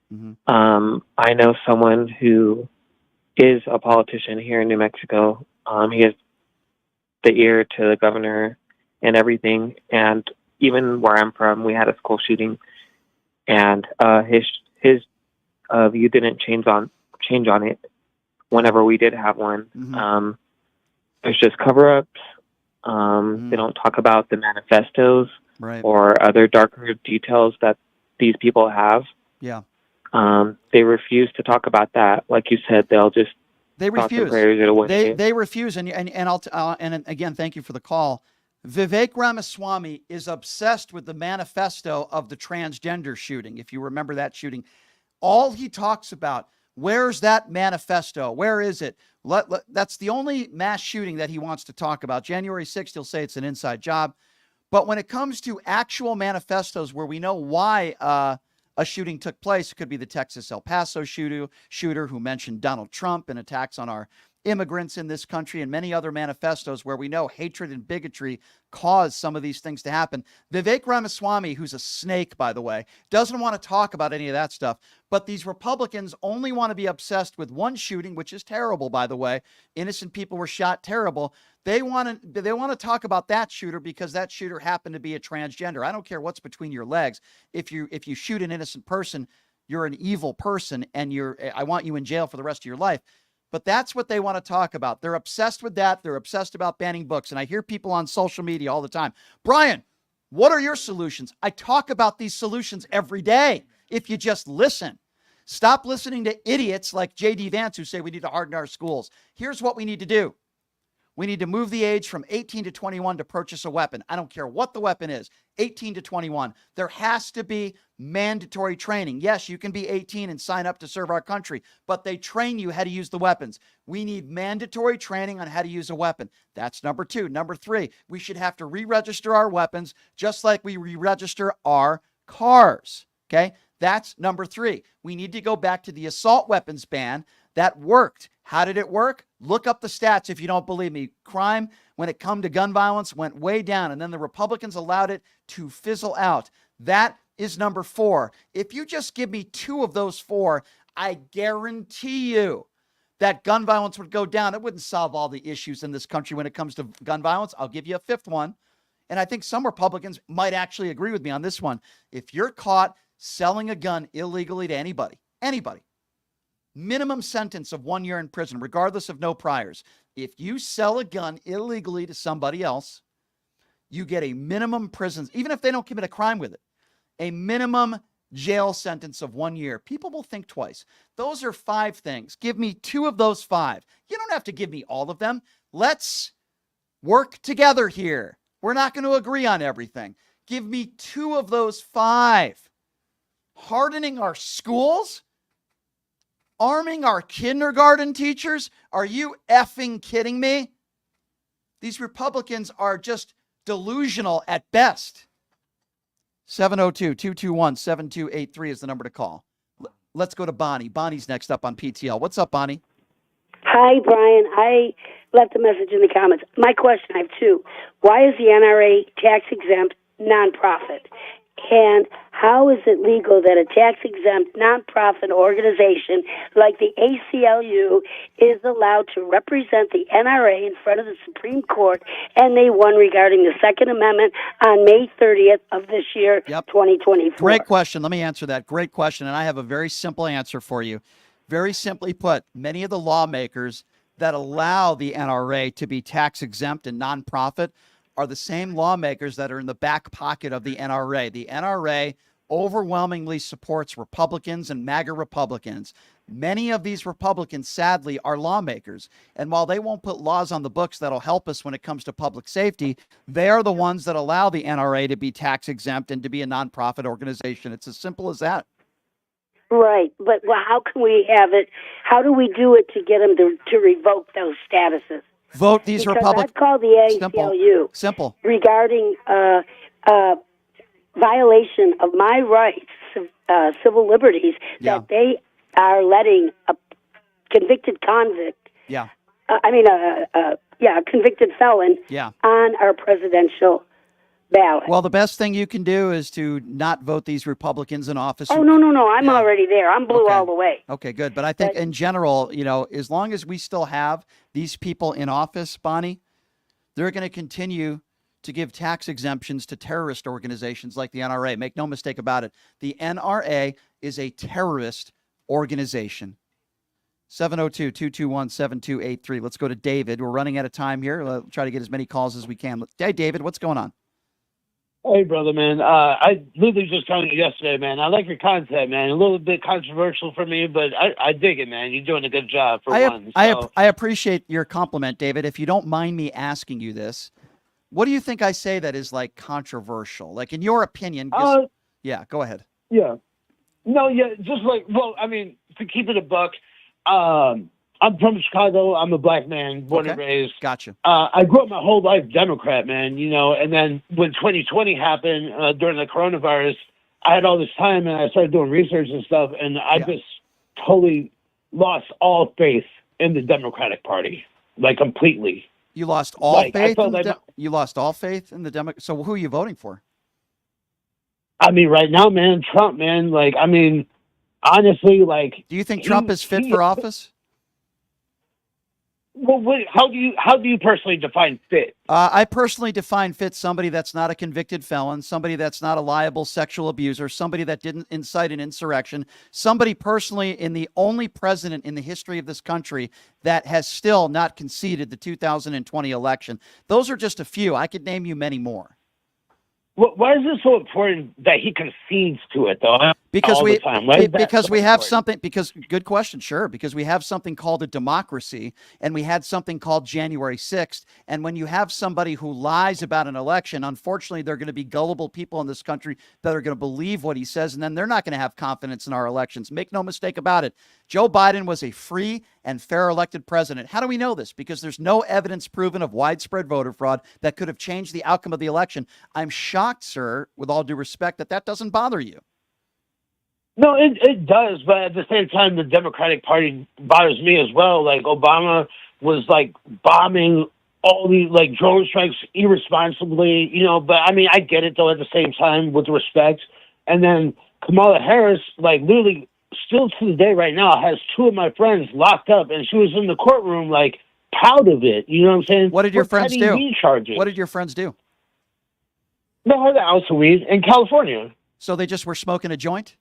Mm-hmm. I know someone who is a politician here in New Mexico. He has the ear to the governor and everything. And even where I'm from, we had a school shooting, and his view didn't change on it. Whenever we did have one, there's just cover-ups. They don't talk about the manifestos. Right. Or other darker details that these people have. Yeah. They refuse to talk about that. Like you said, they'll just refuse. They refuse. And again, thank you for the call. Vivek Ramaswamy is obsessed with the manifesto of the transgender shooting. If you remember that shooting, all he talks about Where's that manifesto? Where is it? That's the only mass shooting that he wants to talk about. January 6th, he'll say it's an inside job. But when it comes to actual manifestos where we know why a shooting took place, it could be the Texas El Paso shooter who mentioned Donald Trump and attacks on our immigrants in this country, and many other manifestos where we know hatred and bigotry caused some of these things to happen. Vivek Ramaswamy, who's a snake, by the way, doesn't want to talk about any of that stuff. But these Republicans only want to be obsessed with one shooting, which is terrible, by the way. Innocent people were shot, terrible. They want to talk about that shooter because that shooter happened to be a transgender. I don't care what's between your legs. If you shoot an innocent person, you're an evil person, and I want you in jail for the rest of your life. But that's what they want to talk about. They're obsessed with that. They're obsessed about banning books. And I hear people on social media all the time, Brian, what are your solutions? I talk about these solutions every day. If you just listen, stop listening to idiots like J.D. Vance who say we need to harden our schools. Here's what we need to do. We need to move the age from 18 to 21 to purchase a weapon. I don't care what the weapon is, 18 to 21. There has to be mandatory training. Yes, you can be 18 and sign up to serve our country, but they train you how to use the weapons. We need mandatory training on how to use a weapon. That's number 2. Number 3, we should have to re-register our weapons just like we re-register our cars. Okay? That's number 3. We need to go back to the assault weapons ban. That worked. How did it work? Look up the stats if you don't believe me. Crime, when it come to gun violence, went way down, and then the Republicans allowed it to fizzle out. That is number 4. If you just give me 2 of those 4, I guarantee you that gun violence would go down. It wouldn't solve all the issues in this country when it comes to gun violence. I'll give you a 5th one. And I think some Republicans might actually agree with me on this one. If you're caught selling a gun illegally to anybody, minimum sentence of 1 year in prison, regardless of no priors. If you sell a gun illegally to somebody else, you get a minimum prison, even if they don't commit a crime with it, a minimum jail sentence of 1 year. People will think twice. Those are 5 things. Give me 2 of those 5. You don't have to give me all of them. Let's work together here. We're not going to agree on everything. Give me 2 of those 5. Hardening our schools? Arming our kindergarten teachers? Are you effing kidding me? These Republicans are just delusional at best. 702-221-7283 is the number to call. Let's go to Bonnie. Bonnie's next up on PTL. What's up, Bonnie? Hi, Brian. I left a message in the comments. My question, I have 2. Why is the NRA tax-exempt nonprofit? And how is it legal that a tax-exempt nonprofit organization like the ACLU is allowed to represent the NRA in front of the Supreme Court, and they won regarding the Second Amendment on May 30th of this year, 2024? Great question. Let me answer that. Great question. And I have a very simple answer for you. Very simply put, many of the lawmakers that allow the NRA to be tax-exempt and nonprofit are the same lawmakers that are in the back pocket of the NRA. The NRA overwhelmingly supports Republicans and MAGA Republicans. Many of these Republicans, sadly, are lawmakers. And while they won't put laws on the books that'll help us when it comes to public safety, they are the ones that allow the NRA to be tax exempt and to be a nonprofit organization. It's as simple as that. Right. But how can we have it? How do we do it to get them to revoke those statuses? Vote these Republicans. I've called the ACLU Simple. regarding violation of my rights, civil liberties, that they are letting a convicted convict, a convicted felon on our presidential ballot. Well, the best thing you can do is to not vote these Republicans in office. Oh, no. I'm already there. I'm blue all the way. Okay, good. But I think in general, as long as we still have these people in office, Bonnie, they're going to continue to give tax exemptions to terrorist organizations like the NRA. Make no mistake about it. The NRA is a terrorist organization. 702-221-7283. Let's go to David. We're running out of time here. We'll try to get as many calls as we can. Hey, David, what's going on? Hey, brother, man. I literally just found it yesterday, man. I like your content, man. A little bit controversial for me, but I dig it, man. You're doing a good job for one. I appreciate your compliment, David. If you don't mind me asking you this, what do you think I say that is like controversial? Like in your opinion? Yeah, go ahead. Yeah. No, yeah, just like, well, I mean, to keep it a buck, I'm from Chicago. I'm a black man, born and raised. Gotcha. I grew up my whole life Democrat, man, you know, and then when 2020 happened during the coronavirus, I had all this time and I started doing research and stuff, and I just totally lost all faith in the Democratic Party, like completely. You lost all Like, I faith felt in the like you lost all faith in the Democrat. So who are you voting for? I mean, right now, man, Trump, man, like, I mean, honestly, like, Do you think Trump is fit for office? Well, how do you personally define fit? I personally define fit somebody that's not a convicted felon, somebody that's not a liable sexual abuser, somebody that didn't incite an insurrection, somebody personally in the only president in the history of this country that has still not conceded the 2020 election. Those are just a few. I could name you many more. Why is it so important that he concedes to it, though? Because all we the time? Why is that because so we have important? something because good question, sure, because we have something called a democracy, and we had something called January 6th, and when you have somebody who lies about an election, unfortunately there are going to be gullible people in this country that are going to believe what he says, and then they're not going to have confidence in our elections. Make no mistake about it. Joe Biden was a free and fair elected president. How do we know this? Because there's no evidence proven of widespread voter fraud that could have changed the outcome of the election. I'm shocked, sir, with all due respect, that doesn't bother you. No, it does, but at the same time, the Democratic Party bothers me as well. Like, Obama was, like, bombing all these, like, drone strikes irresponsibly, you know, but, I mean, I get it, though, at the same time, with respect. And then Kamala Harris, like, literally, still to the day right now, has two of my friends locked up, and she was in the courtroom, like, proud of it, you know what I'm saying? What did your For friends petty do? weed charges. What did your friends do? They had an ounce of weed in California. So they just were smoking a joint?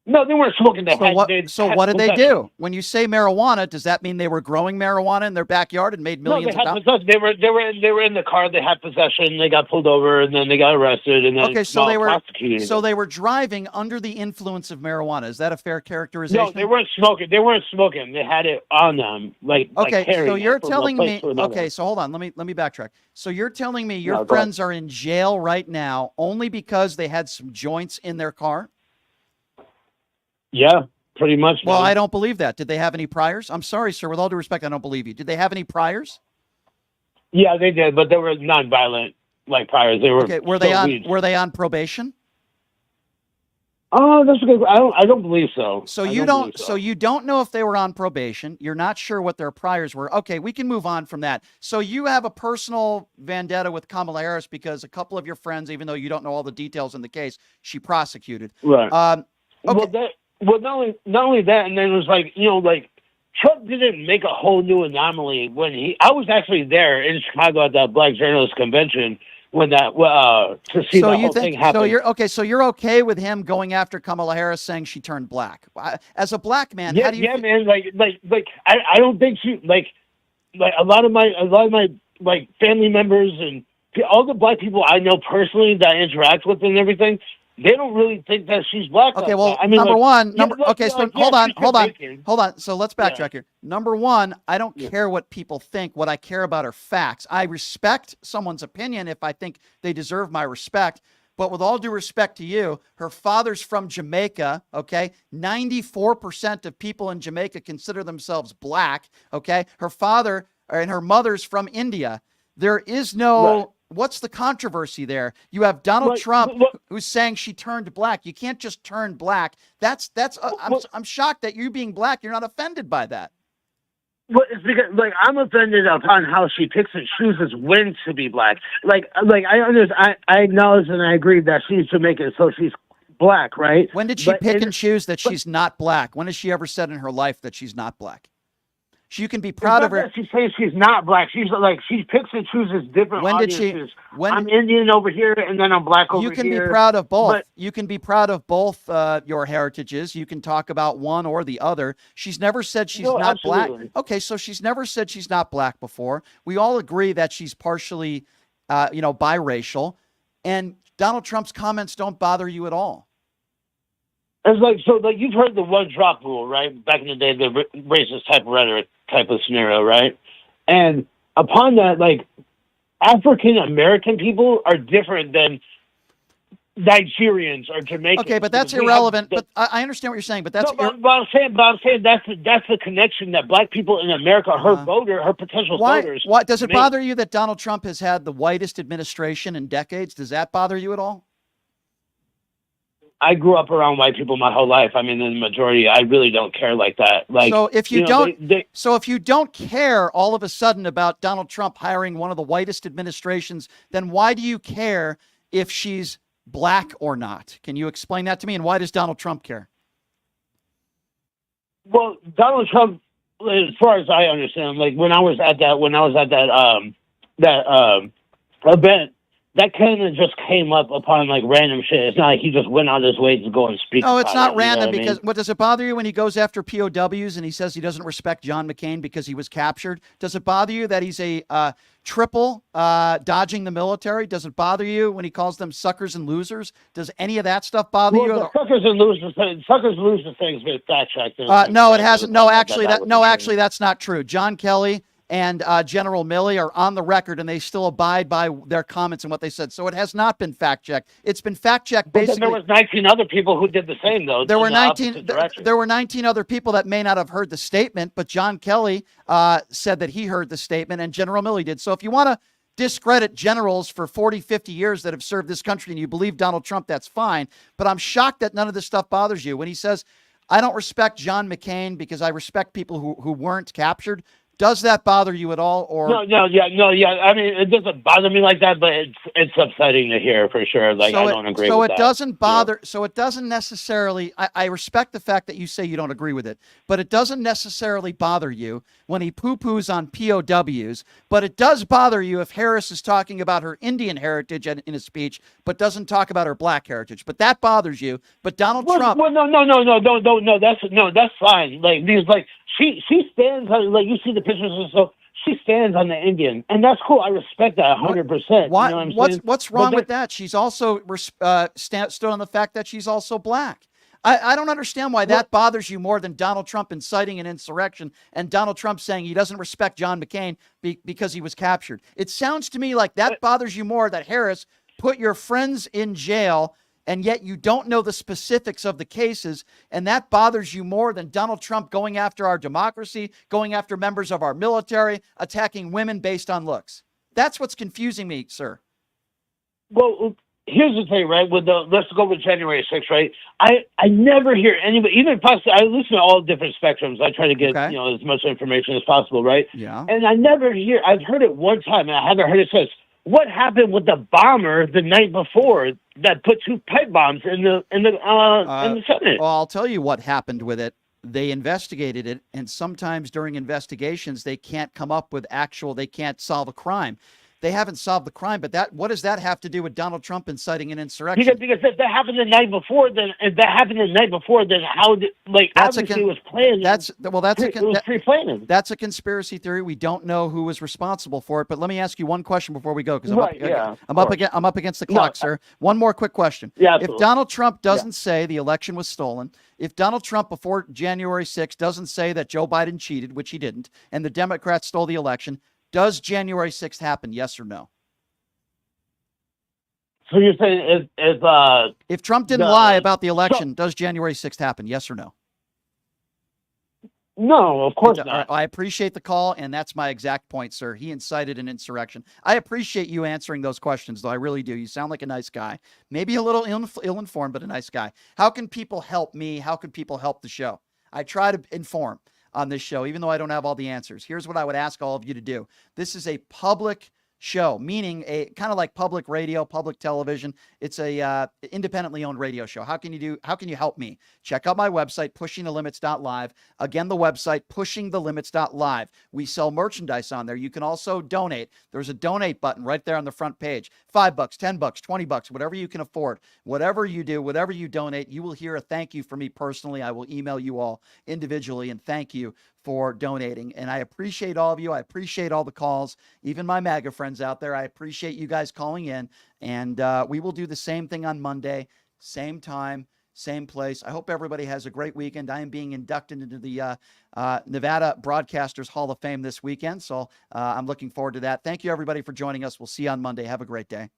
No, they weren't smoking. What did they do? When you say marijuana, does that mean they were growing marijuana in their backyard and made millions No, they of had dollars? possession. They were in the car. They had possession. They got pulled over, and then they got arrested, and then Okay, so they were prosecuted. so they were driving under the influence of marijuana. Is that a fair characterization? No, they weren't smoking. They weren't smoking. They had it on them, like Okay, so carrying you're it from one telling place me. to another. Okay, so hold on. Let me backtrack. So you're telling me your No, go ahead. friends are in jail right now only because they had some joints in their car? Yeah, pretty much. Well, man. I don't believe that. Did they have any priors? I'm sorry, sir. With all due respect, I don't believe you. Did they have any priors? Yeah, they did, but they were non-violent, like priors. They were. Okay, were they still on weed. were they on probation? Oh, that's a good. I don't believe so. So I you believe don't so you don't know if they were on probation. You're not sure what their priors were. Okay, we can move on from that. So you have a personal vendetta with Kamala Harris because a couple of your friends, even though you don't know all the details in the case, she prosecuted. Right. Okay. Well, not only that, and then it was like, you know, like Trump didn't make a whole new anomaly when I was actually there in Chicago at that Black Journalist Convention when that to see the whole thing happen. So you're okay with him going after Kamala Harris saying she turned black? As a black man, Yeah, how do you man. Like I don't think she like a lot of my like family members and all the black people I know personally that I interact with and everything. They don't really think that she's black. Okay, like well, that. I mean, number like, one, yeah, okay, so like, hold yeah, on, she's hold on, Jamaican. hold on. So let's backtrack here. Number one, I don't care what people think. What I care about are facts. I respect someone's opinion if I think they deserve my respect. But with all due respect to you, her father's from Jamaica, okay? 94% of people in Jamaica consider themselves black, okay? Her father and her mother's from India. There is no... Right. What's the controversy there? You have Donald Trump who's saying she turned black. You can't just turn black. I'm shocked that you being black, you're not offended by that. Well, it's because like I'm offended upon how she picks and chooses when to be black. Like I acknowledge and I agree that she's Jamaican, so she's black, right? When did she pick and choose that she's not black? When has she ever said in her life that she's not black? You can be proud of her. She says she's not black. She's like she picks and chooses different audiences. I'm Indian over here, and then I'm black over here. You can be proud of both. You can be proud of both your heritages. You can talk about one or the other. She's never said she's not black. Okay, so she's never said she's not black before. We all agree that she's partially, biracial, and Donald Trump's comments don't bother you at all. It's like, so like you've heard the one drop rule, right? Back in the day, the racist type of rhetoric type of scenario, right? And upon that, like African American people are different than Nigerians or Jamaicans. Okay, but that's We have irrelevant. the- But I understand what you're saying. But that's no, but I'm saying that's the connection that black people in America, her potential voters. Why does it make. bother you that Donald Trump has had the whitest administration in decades? Does that bother you at all? I grew up around white people my whole life. I mean, in the majority, I really don't care like that. Like, so if you, know, don't, so if you don't care all of a sudden about Donald Trump hiring one of the whitest administrations, then why do you care if she's black or not? Can you explain that to me? And why does Donald Trump care? Well, Donald Trump, as far as I understand, like when I was at that event, that kind of just came up upon like random shit. It's not like he just went out his way to go and speak. No, it's not random what because I mean? what does it bother you when he goes after POWs and he says he doesn't respect John McCain because he was captured? Does it bother you that he's a triple dodging the military? Does it bother you when he calls them suckers and losers? Does any of that stuff bother you? The suckers and losers things been fact checked. No, it hasn't. No, actually, actually, that's not true. John Kelly and General Milley are on the record, and they still abide by their comments and what they said. So it has not been fact checked. It's been fact checked basically. But then there was 19 other people who did the same, though. There were in the 19. opposite direction. There were 19 other people that may not have heard the statement, but John Kelly said that he heard the statement, and General Milley did. So if you want to discredit generals for 40, 50 years that have served this country and you believe Donald Trump, that's fine. But I'm shocked that none of this stuff bothers you. When he says, I don't respect John McCain because I respect people who weren't captured. Does that bother you at all? Or No. I mean, it doesn't bother me like that, but it's upsetting to hear for sure. Like, I don't agree with that. So it doesn't bother. So it doesn't necessarily. I respect the fact that you say you don't agree with it, but it doesn't necessarily bother you when he poo-poos on POWs. But it does bother you if Harris is talking about her Indian heritage in a speech, but doesn't talk about her black heritage. But that bothers you. But Donald Trump. Well, no. That's fine. Like these, like she stands on, like you see the pictures and so she stands on the Indian, and that's cool. I respect that 100%. Why? You know what I'm saying? What's wrong with that? She's also stood on the fact that she's also black. I don't understand why that bothers you more than Donald Trump inciting an insurrection and Donald Trump saying he doesn't respect John McCain because he was captured. It sounds to me like that bothers you more that Harris put your friends in jail and yet you don't know the specifics of the cases, and that bothers you more than Donald Trump going after our democracy, going after members of our military, attacking women based on looks. That's what's confusing me, sir. Well, here's the thing, right? Let's go with January 6th, right? I never hear anybody, even possibly, I listen to all different spectrums. I try to get as much information as possible, right? Yeah. And I never hear. I've heard it one time, and I haven't heard it since. What happened with the bomber the night before that put 2 pipe bombs in the Senate? Well, I'll tell you what happened with it. They investigated it, and sometimes during investigations, they can't come up with they can't solve a crime. They haven't solved the crime, but what does that have to do with Donald Trump inciting an insurrection? Because if that happened the night before, then how did, like, obviously it was planned. It was pre-planned. That's a conspiracy theory. We don't know who was responsible for it, but let me ask you one question before we go, because I'm up against the clock, sir. One more quick question. Yeah, if Donald Trump doesn't say the election was stolen, if Donald Trump before January 6th doesn't say that Joe Biden cheated, which he didn't, and the Democrats stole the election, does January 6th happen? Yes or no? So you're saying if Trump didn't lie about the election, does January 6th happen? Yes or no? No, of course not. I appreciate the call, and that's my exact point, sir. He incited an insurrection. I appreciate you answering those questions, though. I really do. You sound like a nice guy. Maybe a little ill-informed, but a nice guy. How can people help me? How can people help the show? I try to inform on this show, even though I don't have all the answers. Here's what I would ask all of you to do. This is a public show, meaning a kind of like public radio, public television. It's a independently owned radio show. How can you help me? Check out my website, pushingthelimits.live. Again, the website, pushingthelimits.live. We sell merchandise on there. You can also donate. There's a donate button right there on the front page. $5, $10, $20, whatever you can afford. Whatever you do, whatever you donate, you will hear a thank you from me personally. I will email you all individually and thank you for donating. And I appreciate all of you. I appreciate all the calls, even my MAGA friends out there. I appreciate you guys calling in. And we will do the same thing on Monday, same time, same place. I hope everybody has a great weekend. I am being inducted into the Nevada Broadcasters Hall of Fame this weekend. So I'm looking forward to that. Thank you, everybody, for joining us. We'll see you on Monday. Have a great day.